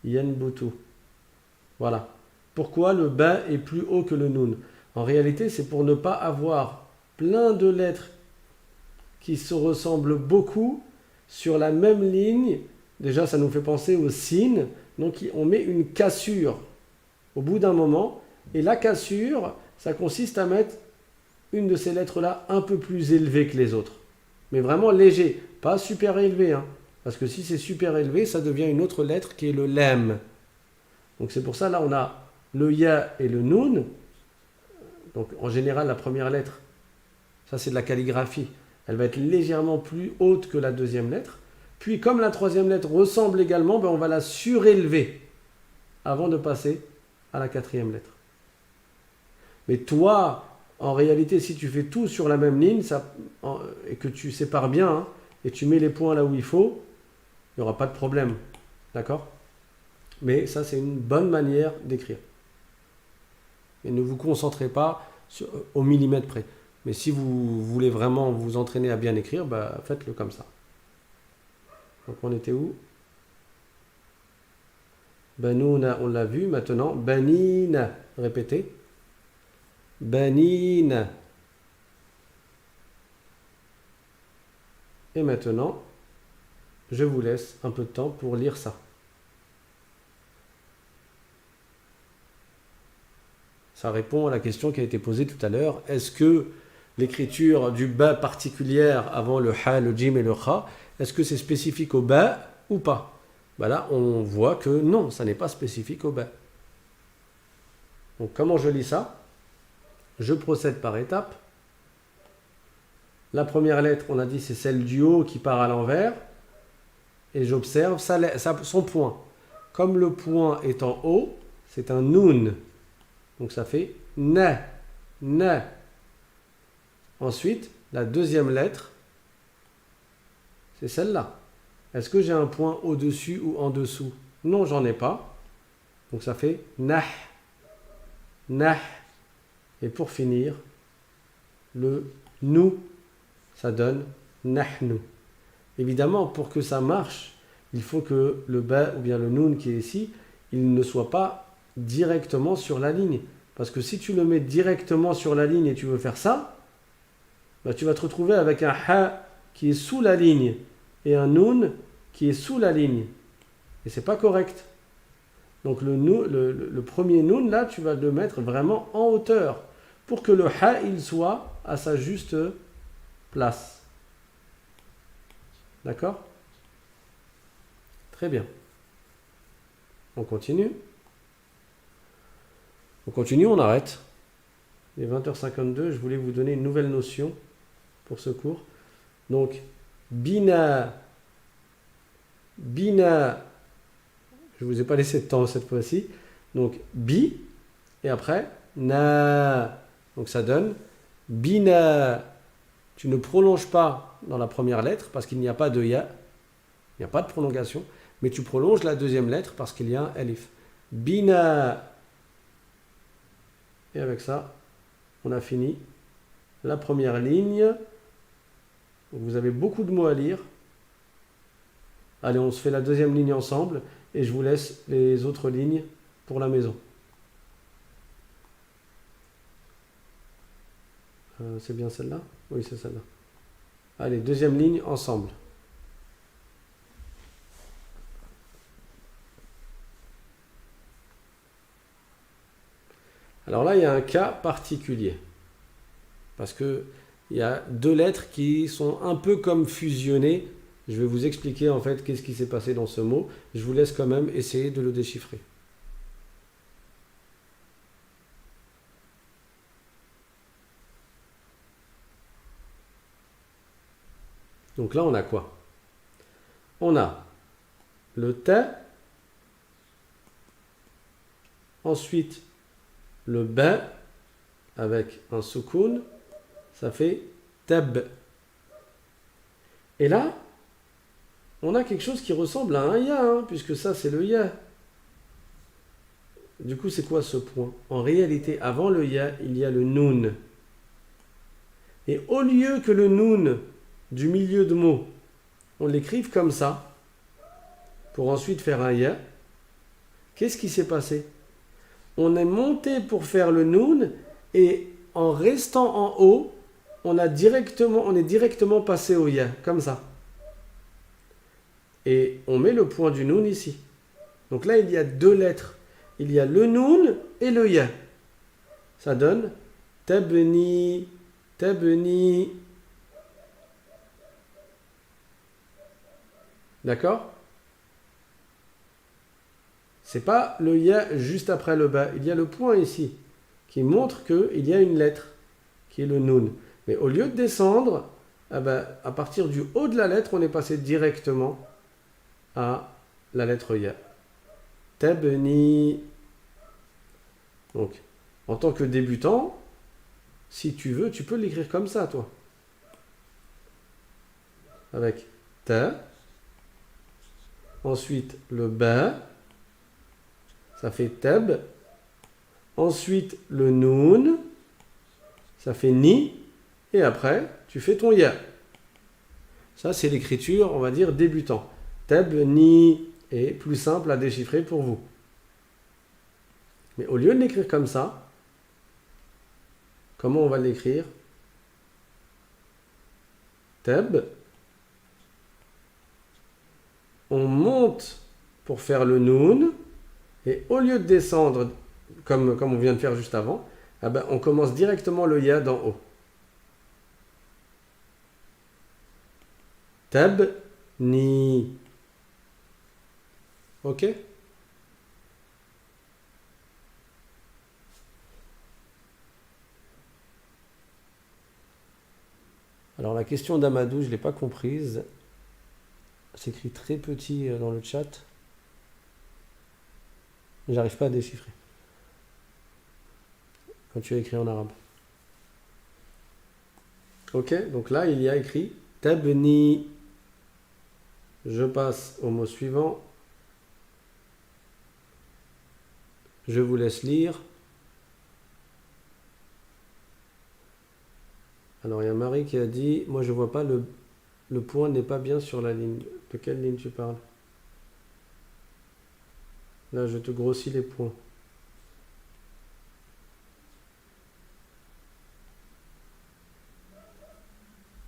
Yanbutu. Voilà. Pourquoi le ba est plus haut que le noun? En réalité, c'est pour ne pas avoir plein de lettres qui se ressemblent beaucoup sur la même ligne. Déjà, ça nous fait penser au sin. Donc, on met une cassure au bout d'un moment. Et la cassure, ça consiste à mettre une de ces lettres-là un peu plus élevée que les autres. Mais vraiment léger, pas super élevé. Hein. Parce que si c'est super élevé, ça devient une autre lettre qui est le lem. Donc c'est pour ça, là, on a le ya et le noun. Donc en général, la première lettre, ça c'est de la calligraphie, elle va être légèrement plus haute que la deuxième lettre. Puis comme la troisième lettre ressemble également, on va la surélever avant de passer à la quatrième lettre. Mais toi, en réalité, si tu fais tout sur la même ligne et que tu sépares bien, hein, et tu mets les points là où il faut, il n'y aura pas de problème. D'accord? Mais ça, c'est une bonne manière d'écrire. Et ne vous concentrez pas au millimètre près. Mais si vous voulez vraiment vous entraîner à bien écrire, faites-le comme ça. Donc on était où? Banouna, on l'a vu. Maintenant, banina. Répétez. Banina. Et maintenant, je vous laisse un peu de temps pour lire ça. Ça répond à la question qui a été posée tout à l'heure. Est-ce que l'écriture du ba particulière avant le ha, le jim et le kha, est-ce que c'est spécifique au ba ou pas? Là, on voit que non, ça n'est pas spécifique au ba. Donc, comment je lis ça? Je procède par étapes. La première lettre, on a dit, c'est celle du haut qui part à l'envers. Et j'observe son point. Comme le point est en haut, c'est un noun. Donc ça fait na, na. Ensuite, la deuxième lettre, c'est celle-là. Est-ce que j'ai un point au-dessus ou en dessous? Non, j'en ai pas. Donc ça fait nah, nah. Et pour finir, le nous, ça donne nahnu. Évidemment, pour que ça marche, il faut que le ba ou bien le noun qui est ici, il ne soit pas directement sur la ligne. Parce que si tu le mets directement sur la ligne et tu veux faire ça, tu vas te retrouver avec un ha qui est sous la ligne et un noun qui est sous la ligne. Et c'est pas correct. Donc le premier noun, là, tu vas le mettre vraiment en hauteur pour que le ha, il soit à sa juste place. D'accord? Très bien. On continue. On continue, on arrête. Il est 20h52, je voulais vous donner une nouvelle notion pour ce cours. Donc, bina, bina, je ne vous ai pas laissé de temps cette fois-ci. Donc, bi, et après, na. Donc, ça donne bina. Tu ne prolonges pas dans la première lettre parce qu'il n'y a pas de ya. Il n'y a pas de prolongation. Mais tu prolonges la deuxième lettre parce qu'il y a un alif. Bina. Et avec ça, on a fini la première ligne. Vous avez beaucoup de mots à lire. Allez, on se fait la deuxième ligne ensemble et je vous laisse les autres lignes pour la maison. C'est bien celle-là? Oui, c'est celle-là. Allez, deuxième ligne ensemble. Alors là, il y a un cas particulier. Parce que il y a deux lettres qui sont un peu comme fusionnées. Je vais vous expliquer en fait qu'est-ce qui s'est passé dans ce mot. Je vous laisse quand même essayer de le déchiffrer. Donc là, on a quoi? On a le ta, ensuite le ba avec un soukoun, ça fait tab. Et là, on a quelque chose qui ressemble à un ya, hein, puisque ça c'est le ya. Du coup, c'est quoi ce point? En réalité, avant le ya, il y a le noun. Et au lieu que le noun du milieu de mot, on l'écrive comme ça, pour ensuite faire un ya, qu'est-ce qui s'est passé? On est monté pour faire le noun, et en restant en haut, on est directement passé au ya, comme ça. Et on met le point du noun ici. Donc là, il y a deux lettres. Il y a le noun et le ya. Ça donne tabni, tabni. D'accord? C'est pas le ya juste après le ba. Il y a le point ici qui montre qu'il y a une lettre qui est le noun. Mais au lieu de descendre, à partir du haut de la lettre, on est passé directement à la lettre ya. Tabni. Donc, en tant que débutant, si tu veux, tu peux l'écrire comme ça, toi. Avec ta. Ensuite, le ba. Ça fait tab. Ensuite, le noun. Ça fait ni. Et après, tu fais ton ya. Ça, c'est l'écriture, on va dire, débutant. Tab, ni est plus simple à déchiffrer pour vous. Mais au lieu de l'écrire comme ça, comment on va l'écrire? Tab. On monte pour faire le noun. Et au lieu de descendre, comme on vient de faire juste avant, on commence directement le ya d'en haut. Tab, ni. Ok? Alors la question d'Amadou, je ne l'ai pas comprise. C'est écrit très petit dans le chat. J'arrive pas à déchiffrer. Quand tu as écrit en arabe. Ok, donc là il y a écrit tabni. Je passe au mot suivant. Je vous laisse lire. Alors il y a Marie qui a dit, moi je vois pas le point n'est pas bien sur la ligne. De quelle ligne tu parles? Là je te grossis les points.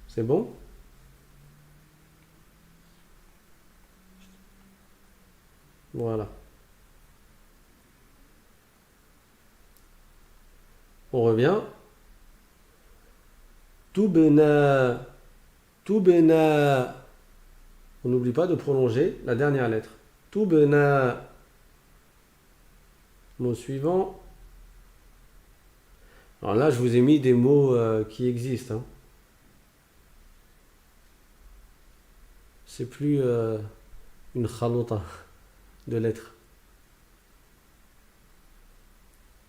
C'est bon? Voilà. On revient. Toubena. Toubena. On n'oublie pas de prolonger la dernière lettre. Toubena. Mot suivant. Alors là, je vous ai mis des mots qui existent. Hein. c'est plus une khalota de lettres.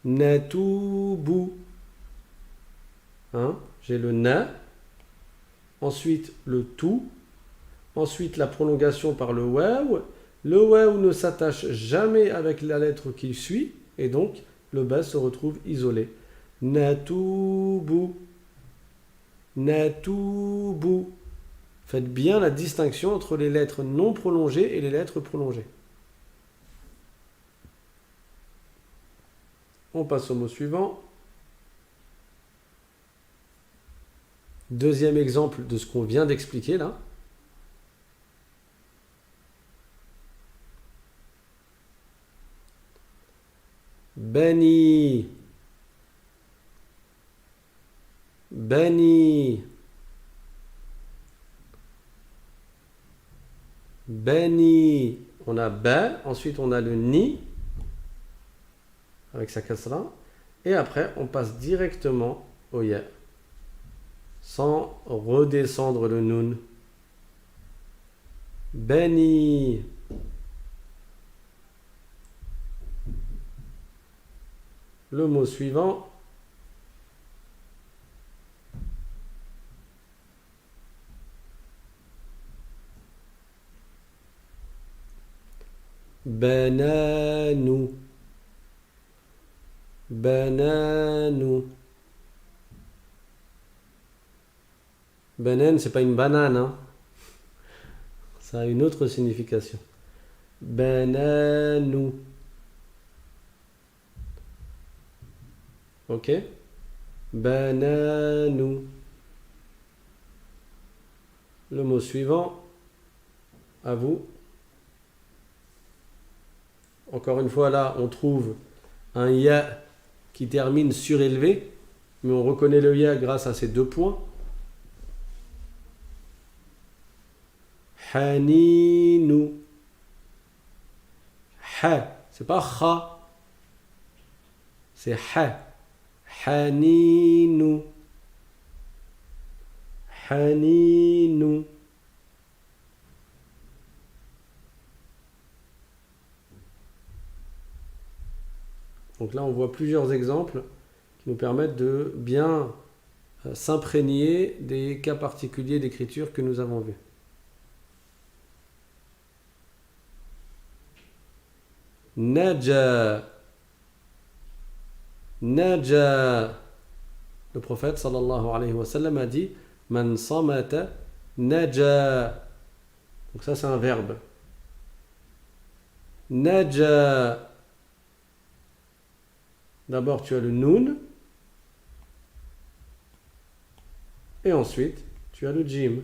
Natubu. Hein? J'ai le na, ensuite le tout, ensuite la prolongation par le waw. Le waw ne s'attache jamais avec la lettre qui suit, et donc le ba se retrouve isolé. Natubu. Natubu. Faites bien la distinction entre les lettres non prolongées et les lettres prolongées. On passe au mot suivant. Deuxième exemple de ce qu'on vient d'expliquer là. Bani. Bani. Bani. On a ba, ensuite on a le ni avec sa kasra, et après on passe directement au ya sans redescendre le nun. Bani. Le mot suivant. Bananu. Bananu. Banane, c'est pas une banane, hein. Ça a une autre signification. Bananu. Ok? Bananu. Le mot suivant. À vous. Encore une fois, là, on trouve un ya qui termine surélevé, mais on reconnaît le ya grâce à ces deux points. Haninu. Ha. C'est pas kha. C'est ha. Haninu. Haninu. Donc là, on voit plusieurs exemples qui nous permettent de bien s'imprégner des cas particuliers d'écriture que nous avons vus. Naja. Naja. Le prophète sallallahu alayhi wa sallam a dit Man samata naja. Donc ça, c'est un verbe. Naja. D'abord, tu as le nun. Et ensuite, tu as le jim.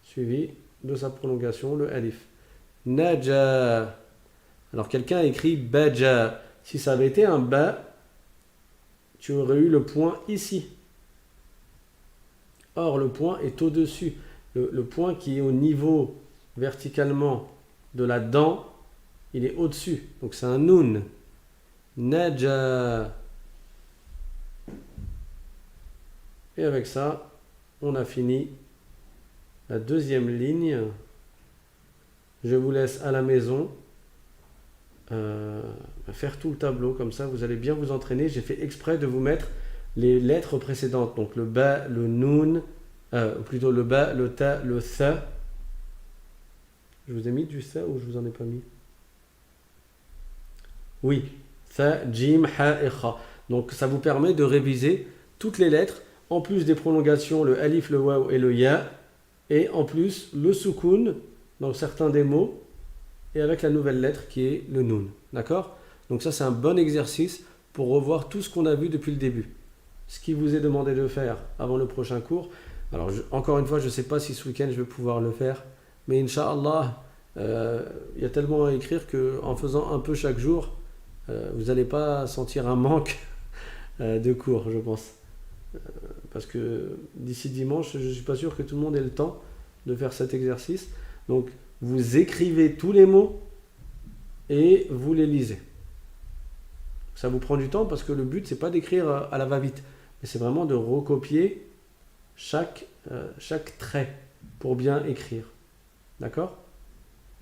Suivi de sa prolongation, le alif. Naja. Alors, quelqu'un a écrit baja. Si ça avait été un ba, tu aurais eu le point ici. Or, le point est au-dessus. Le point qui est au niveau verticalement de la dent, il est au-dessus. Donc, c'est un nun. Naja. Et avec ça, on a fini la deuxième ligne. Je vous laisse à la maison faire tout le tableau, comme ça vous allez bien vous entraîner. J'ai fait exprès de vous mettre les lettres précédentes, donc le ba, le nun, plutôt le ba, le ta, le tha. Je vous ai mis du tha ou je vous en ai pas mis? Oui, tha, jim, ha et kha. Donc ça vous permet de réviser toutes les lettres, en plus des prolongations, le alif, le waw et le ya, et en plus le soukoun dans certains des mots, et avec la nouvelle lettre qui est le nun. D'accord? Donc ça, c'est un bon exercice pour revoir tout ce qu'on a vu depuis le début. Ce qui vous est demandé de faire avant le prochain cours. Alors, encore une fois, je ne sais pas si ce week-end je vais pouvoir le faire, mais Inch'Allah, il y a tellement à écrire qu'en faisant un peu chaque jour, vous n'allez pas sentir un manque de cours, je pense. Parce que d'ici dimanche, je ne suis pas sûr que tout le monde ait le temps de faire cet exercice. Donc, vous écrivez tous les mots et vous les lisez. Ça vous prend du temps parce que le but, c'est pas d'écrire à la va-vite, mais c'est vraiment de recopier chaque trait. pour bien écrire. D'accord?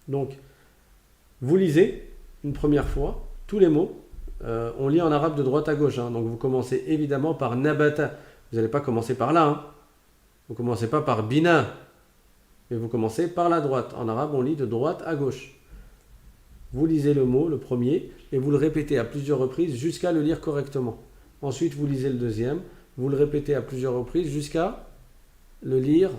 Donc, vous lisez une première fois tous les mots. On lit en arabe de droite à gauche. Hein. Donc, vous commencez évidemment par nabata. Vous n'allez pas commencer par là. Hein. Vous ne commencez pas par bina. Mais vous commencez par la droite. En arabe, on lit de droite à gauche. Vous lisez le mot, le premier, et vous le répétez à plusieurs reprises jusqu'à le lire correctement. Ensuite, vous lisez le deuxième. Vous le répétez à plusieurs reprises jusqu'à le lire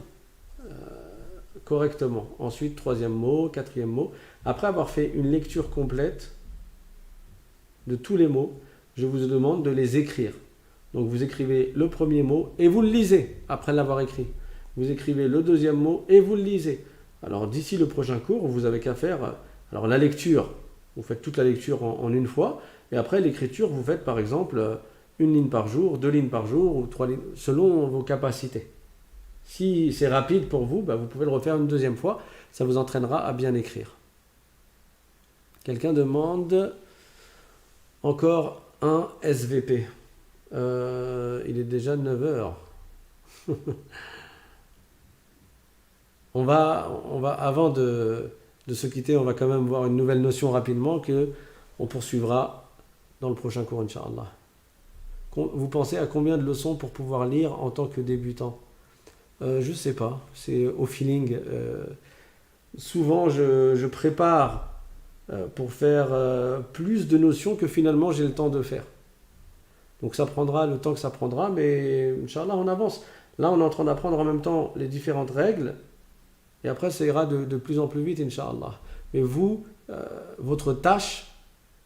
correctement. Ensuite, troisième mot, quatrième mot. Après avoir fait une lecture complète de tous les mots, je vous demande de les écrire. Donc vous écrivez le premier mot et vous le lisez après l'avoir écrit. Vous écrivez le deuxième mot et vous le lisez. Alors d'ici le prochain cours, vous avez qu'à faire alors la lecture. Vous faites toute la lecture en une fois. Et après l'écriture, vous faites par exemple une ligne par jour, 2 lignes par jour ou 3 lignes, selon vos capacités. Si c'est rapide pour vous, vous pouvez le refaire une deuxième fois. Ça vous entraînera à bien écrire. Quelqu'un demande encore un SVP. Il est déjà 9 heures. on va avant de se quitter, on va quand même voir une nouvelle notion rapidement que on poursuivra dans le prochain cours, Inch'Allah. Vous pensez à combien de leçons pour pouvoir lire en tant que débutant? Je ne sais pas, c'est au feeling. Souvent, je prépare pour faire plus de notions que finalement j'ai le temps de faire. Donc ça prendra le temps que ça prendra, mais Inch'Allah, on avance. Là, on est en train d'apprendre en même temps les différentes règles, et après, ça ira de plus en plus vite, Inch'Allah. Mais vous, votre tâche,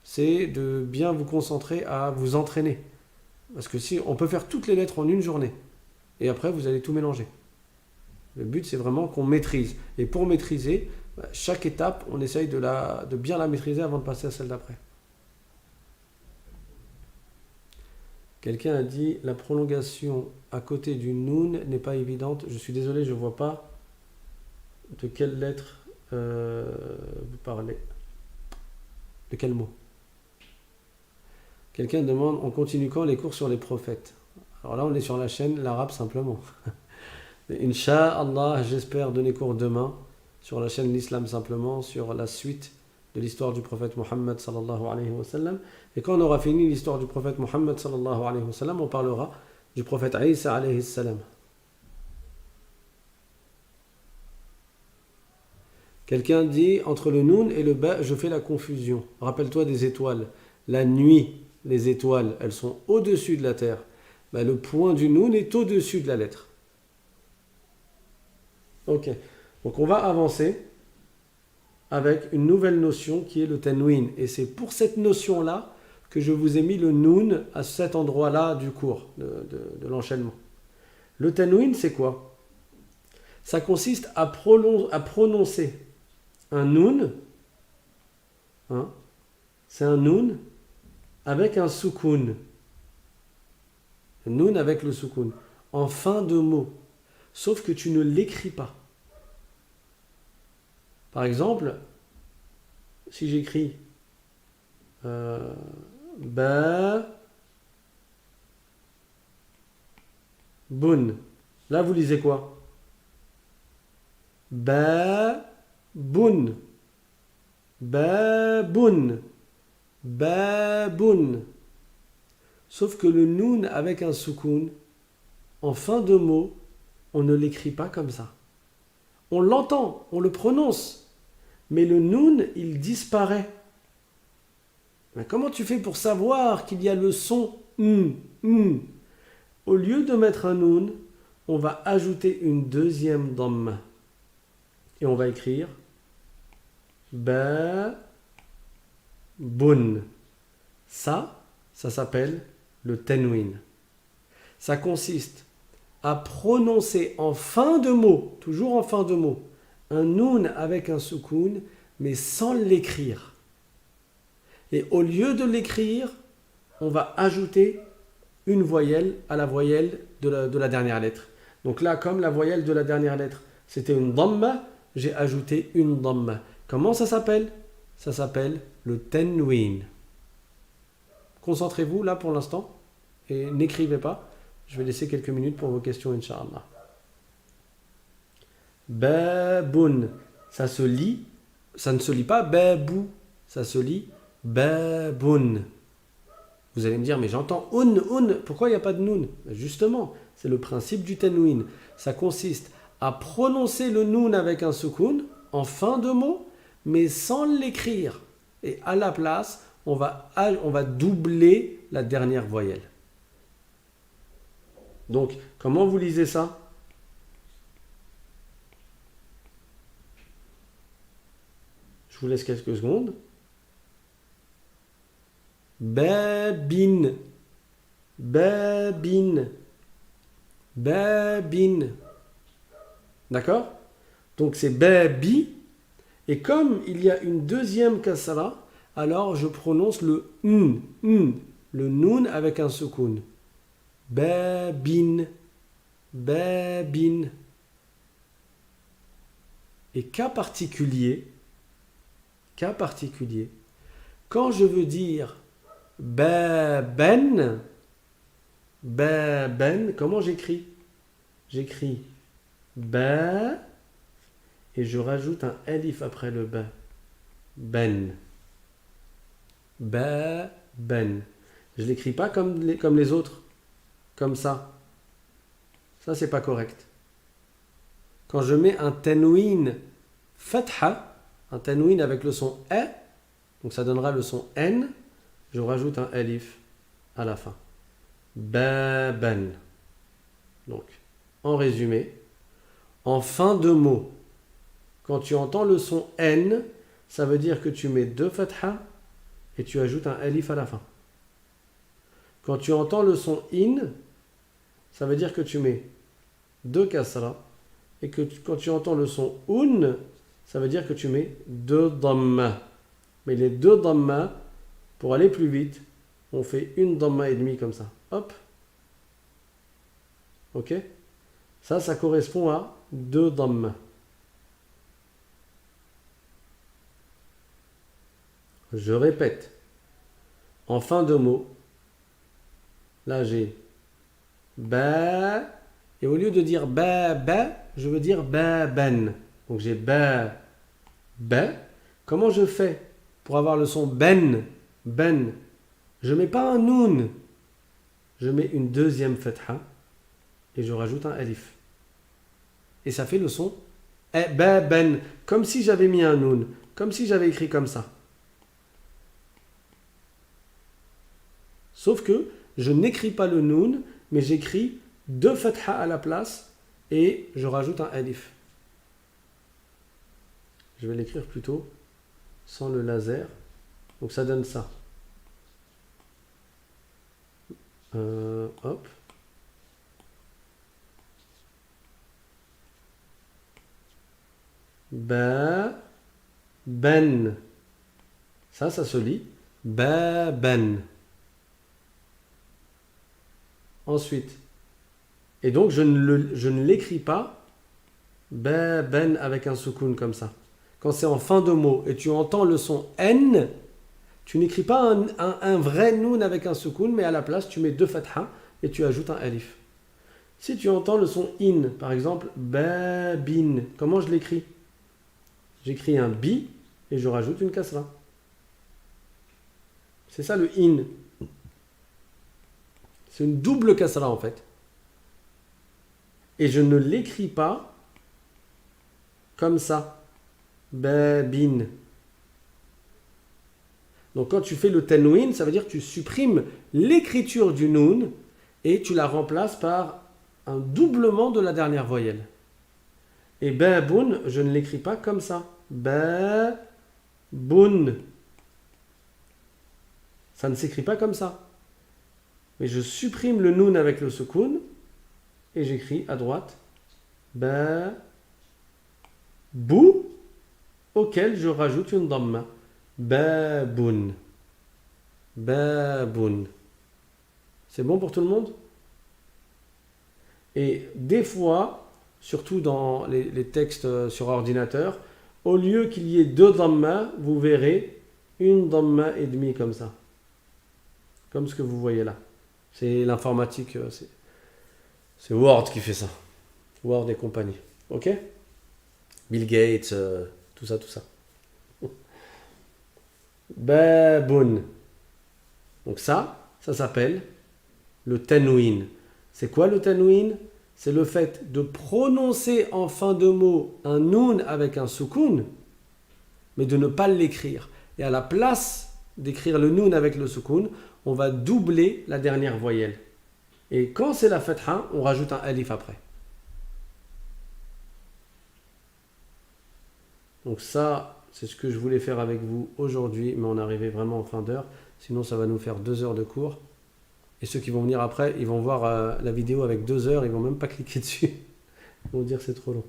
c'est de bien vous concentrer à vous entraîner. Parce que si on peut faire toutes les lettres en une journée, et après, vous allez tout mélanger. Le but, c'est vraiment qu'on maîtrise. Et pour maîtriser, chaque étape, on essaye de bien la maîtriser avant de passer à celle d'après. Quelqu'un a dit la prolongation à côté du noun n'est pas évidente. Je suis désolé, je ne vois pas de quelle lettre vous parlez. De quel mot? Quelqu'un demande on continue quand les cours sur les prophètes? Alors là, on est sur la chaîne l'arabe simplement. Inch'Allah, j'espère donner cours demain sur la chaîne l'islam simplement, sur la suite de l'histoire du prophète Mohammed sallallahu alayhi wa sallam. Et quand on aura fini l'histoire du prophète Mohammed sallallahu alayhi wa sallam, on parlera du prophète Isa alayhi salam. Quelqu'un dit entre le noun et le ba, je fais la confusion. Rappelle-toi des étoiles. La nuit, les étoiles, elles sont au-dessus de la terre. Le point du noun est au-dessus de la lettre. Ok, donc on va avancer avec une nouvelle notion qui est le tanwin. Et c'est pour cette notion-là que je vous ai mis le noun à cet endroit-là du cours, de l'enchaînement. Le tanwin, c'est quoi? Ça consiste à prononcer un noun, hein, c'est un noun avec un soukoun. Un noun avec le soukoun, en fin de mot. Sauf que tu ne l'écris pas. Par exemple, si j'écris ba boun, là vous lisez quoi? Ba boun, ba boun, ba boun. Sauf que le noun avec un soukoun, en fin de mot, on ne l'écrit pas comme ça. On l'entend, on le prononce, mais le noun, il disparaît. Mais comment tu fais pour savoir qu'il y a le son Au lieu de mettre un noun, on va ajouter une deuxième dhamma. Et on va écrire ba boun. Ça s'appelle le tanwin. Ça consiste à prononcer en fin de mot, toujours en fin de mot, un noun avec un soukoun, mais sans l'écrire. Et au lieu de l'écrire, on va ajouter une voyelle à la voyelle de la dernière lettre. Donc là, comme la voyelle de la dernière lettre, c'était une dhamma, j'ai ajouté une dhamma. Comment ça s'appelle? Ça s'appelle le tanwin. Concentrez-vous là pour l'instant et n'écrivez pas. Je vais laisser quelques minutes pour vos questions, Inch'Allah. Babun. Ça se lit, ça ne se lit pas babou, ça se lit babun. Vous allez me dire, mais j'entends un, pourquoi il n'y a pas de noun? Justement, c'est le principe du tanwin. Ça consiste à prononcer le noun avec un soukoun en fin de mot, mais sans l'écrire. Et à la place, on va doubler la dernière voyelle. Donc, comment vous lisez ça? Je vous laisse quelques secondes. Babin, babin, babin. D'accord? Donc c'est babi. Et comme il y a une deuxième kasra, alors je prononce le le noun avec un soukoun. Babin, babin. Et cas particulier, quand je veux dire baben, comment j'écris? J'écris ba et je rajoute un alif après le ba. Ben. Ba, ben. Je ne l'écris pas comme les autres, comme ça. Ça, c'est pas correct. Quand je mets un tanwin fatha, un tanwin avec le son e, donc ça donnera le son n, je rajoute un alif à la fin. Baban. Donc, en résumé, en fin de mot, quand tu entends le son n, ça veut dire que tu mets deux fatha et tu ajoutes un alif à la fin. Quand tu entends le son in, ça veut dire que tu mets deux kasra et que quand tu entends le son un, ça veut dire que tu mets deux dhamma. Mais les deux dhamma, pour aller plus vite, on fait une dhamma et demie comme ça. Hop. Ok? Ça correspond à deux dhamma. Je répète. En fin de mot, là j'ai ba, et au lieu de dire ba, je veux dire ba, ben. Donc j'ai ba. Comment je fais pour avoir le son ben? Je ne mets pas un noun. Je mets une deuxième fatha et je rajoute un alif. Et ça fait le son ba, ben. Comme si j'avais mis un noun. Comme si j'avais écrit comme ça. Sauf que je n'écris pas le noun, mais j'écris deux fatha à la place et je rajoute un alif. Je vais l'écrire plutôt sans le laser. Donc ça donne ça. Hop. Ba, ben. Ça se lit ba, ben. Ensuite, et donc je ne l'écris pas ba, ben avec un soukoun comme ça. Quand c'est en fin de mot et tu entends le son n, tu n'écris pas un vrai noun avec un soukoun, mais à la place tu mets deux fatha et tu ajoutes un alif. Si tu entends le son in, par exemple babin, comment je l'écris? J'écris un bi et je rajoute une kasra. C'est ça le in. C'est une double kasra en fait. Et je ne l'écris pas comme ça. Babin. Donc quand tu fais le tanwin, ça veut dire que tu supprimes l'écriture du noun et tu la remplaces par un doublement de la dernière voyelle. Et babun, je ne l'écris pas comme ça. Babun. Ça ne s'écrit pas comme ça. Mais je supprime le noun avec le soukoun et j'écris à droite ba, bou, auquel je rajoute une dhamma. Babun. Babun. C'est bon pour tout le monde? Et des fois, surtout dans les textes sur ordinateur, au lieu qu'il y ait deux dhamma, vous verrez une dhamma et demie comme ça. Comme ce que vous voyez là. C'est l'informatique, c'est Word qui fait ça. Word et compagnie. Ok? Bill Gates, tout ça, tout ça. Babun. Donc ça s'appelle le tanwin. C'est quoi le tanwin? C'est le fait de prononcer en fin de mot un noun avec un soukoun, mais de ne pas l'écrire. Et à la place d'écrire le noun avec le soukoun, on va doubler la dernière voyelle. Et quand c'est la fatha, on rajoute un alif après. Donc ça, c'est ce que je voulais faire avec vous aujourd'hui, mais on est arrivé vraiment en fin d'heure. Sinon, ça va nous faire 2 heures de cours. Et ceux qui vont venir après, ils vont voir la vidéo avec 2 heures, ils vont même pas cliquer dessus. Ils vont dire c'est trop long.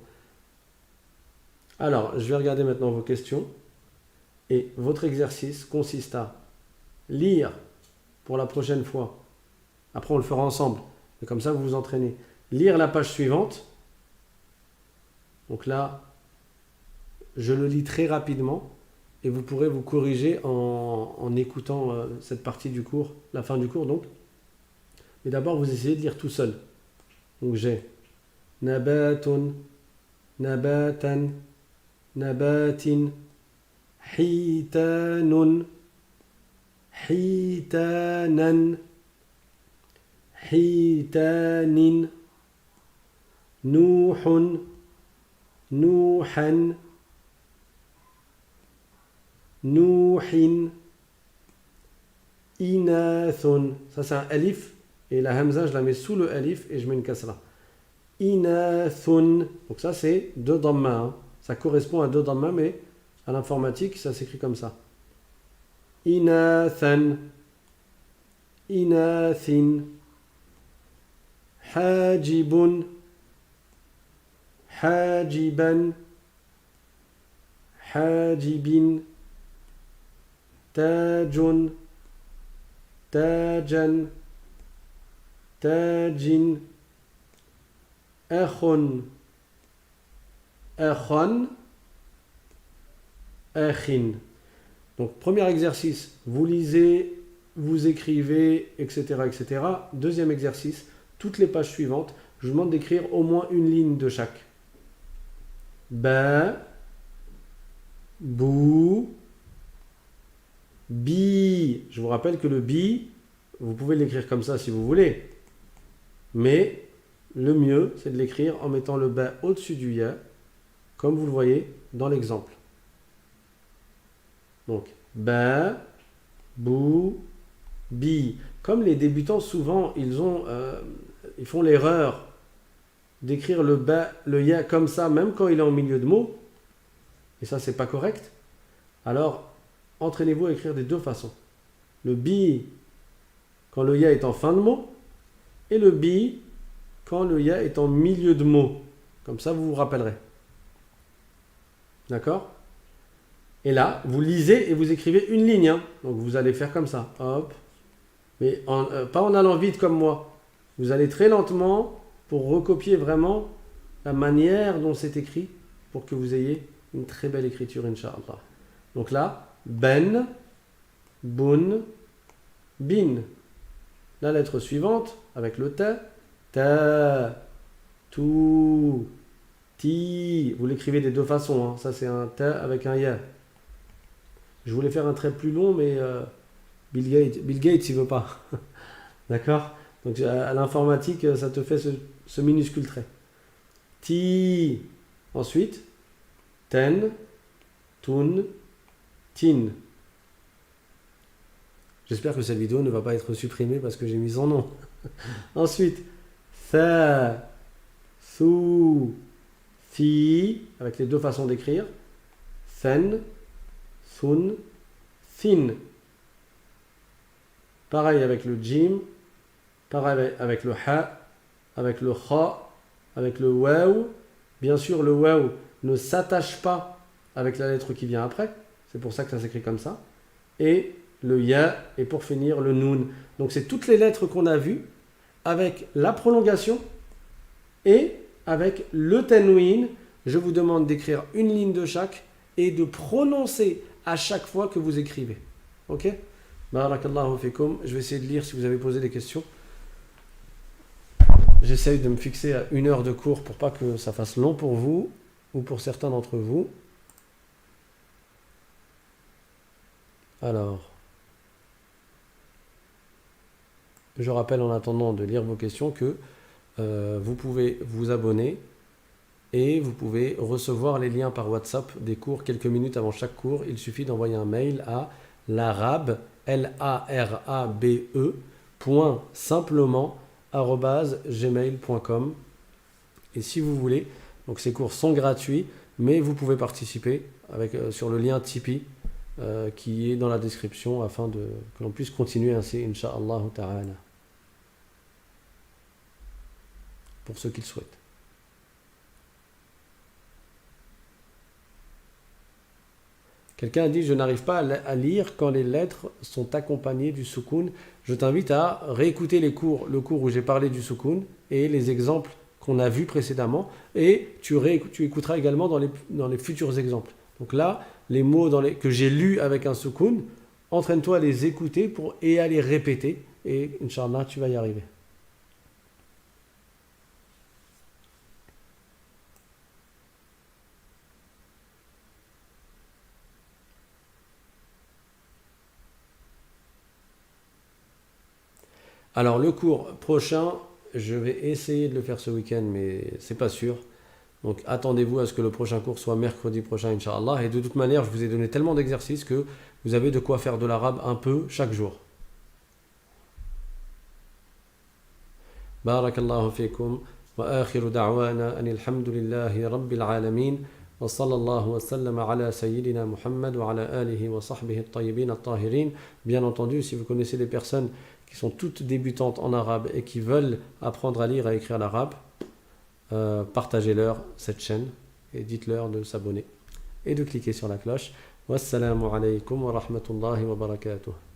Alors, je vais regarder maintenant vos questions. Et votre exercice consiste à lire pour la prochaine fois. Après, on le fera ensemble. Et comme ça, vous vous entraînez. Lire la page suivante. Donc là, je le lis très rapidement. Et vous pourrez vous corriger en écoutant cette partie du cours, la fin du cours donc. Mais d'abord, vous essayez de lire tout seul. Donc j'ai nabatun, nabatan, nabatin, hitanun, hitanan, hitanin, nuhun, nuhan, nuhin, inathun. Ça c'est un alif. Et la hamza, je la mets sous le alif et je mets une kasra. Inathun. Donc ça, c'est 2 dhamma. Hein. Ça correspond à 2 dhamma, mais à l'informatique, ça s'écrit comme ça. Inathan. Inathin. Hajibun. Hajiban. Hajibin. Tajun. Tajan. Tajin, akhun, akhan, akhin. Donc, premier exercice, vous lisez, vous écrivez, etc., etc. Deuxième exercice, toutes les pages suivantes, je vous demande d'écrire au moins une ligne de chaque. Ba, bou, bi. Je vous rappelle que le bi, vous pouvez l'écrire comme ça si vous voulez. Mais le mieux, c'est de l'écrire en mettant le ba au-dessus du ya, comme vous le voyez dans l'exemple. Donc, ba, bou, bi. Comme les débutants, souvent, ils font l'erreur d'écrire le ba, le ya comme ça, même quand il est en milieu de mots. Et ça, c'est pas correct. Alors, entraînez-vous à écrire des 2 façons. Le bi, quand le ya est en fin de mot, et le bi quand le ya est en milieu de mot. Comme ça, vous vous rappellerez. D'accord? Et là, vous lisez et vous écrivez une ligne. Hein. Donc, vous allez faire comme ça. Hop. Mais pas en allant vite comme moi. Vous allez très lentement pour recopier vraiment la manière dont c'est écrit pour que vous ayez une très belle écriture, Inch'Allah. Donc là, ben, bun, bin. La lettre suivante, avec le ta, tu, ti. Vous l'écrivez des 2 façons. Hein. Ça, c'est un ta avec un ya. Je voulais faire un trait plus long, mais Bill Gates, il veut pas. D'accord? Donc, à l'informatique, ça te fait ce minuscule trait. Ti. Ensuite, ten, tun, tin. J'espère que cette vidéo ne va pas être supprimée parce que j'ai mis son nom. Ensuite, tha, thu, thi, avec les 2 façons d'écrire. Then, thun, thin. Pareil avec le jim, pareil avec le ha, avec le kha, avec le waw. Bien sûr, le waw ne s'attache pas avec la lettre qui vient après. C'est pour ça que ça s'écrit comme ça. Et le ya, et pour finir, le nun. Donc, c'est toutes les lettres qu'on a vues avec la prolongation et avec le tanwin. Je vous demande d'écrire une ligne de chaque et de prononcer à chaque fois que vous écrivez. Ok? Barakallahu fikum. Je vais essayer de lire si vous avez posé des questions. J'essaye de me fixer à 1 heure de cours pour pas que ça fasse long pour vous. ou pour certains d'entre vous. Alors, je rappelle en attendant de lire vos questions que vous pouvez vous abonner et vous pouvez recevoir les liens par WhatsApp des cours quelques minutes avant chaque cours. Il suffit d'envoyer un mail à l'arabe, L-A-R-A-B-E, simplement, @gmail.com. Et si vous voulez, donc ces cours sont gratuits, mais vous pouvez participer sur le lien Tipeee qui est dans la description afin que l'on puisse continuer ainsi, Inch'Allah ta'ala, pour ceux qui le souhaitent. Quelqu'un a dit: je n'arrive pas à lire quand les lettres sont accompagnées du soukoun. Je t'invite à réécouter le cours où j'ai parlé du soukoun et les exemples qu'on a vus précédemment, et tu écouteras également dans les futurs exemples. Donc là, les mots que j'ai lus avec un soukoun, entraîne-toi à les écouter et à les répéter, et Inch'Allah, tu vas y arriver. Alors le cours prochain, je vais essayer de le faire ce week-end, mais c'est pas sûr. Donc attendez-vous à ce que le prochain cours soit mercredi prochain, Inch'Allah. Et de toute manière, je vous ai donné tellement d'exercices que vous avez de quoi faire de l'arabe un peu chaque jour. Barakallahu fikum. Wa akhiru da'wana anil hamdulillahi rabbil alamin. Wa sallallahu wa sallam ala sayyidina Muhammad wa ala alihi wa sahbihi at-tayyibin at-tahirin. Bien entendu, si vous connaissez des personnes qui sont toutes débutantes en arabe et qui veulent apprendre à lire et à écrire l'arabe, partagez-leur cette chaîne et dites-leur de s'abonner et de cliquer sur la cloche. Wassalamu alaikum wa rahmatullahi wa barakatuh.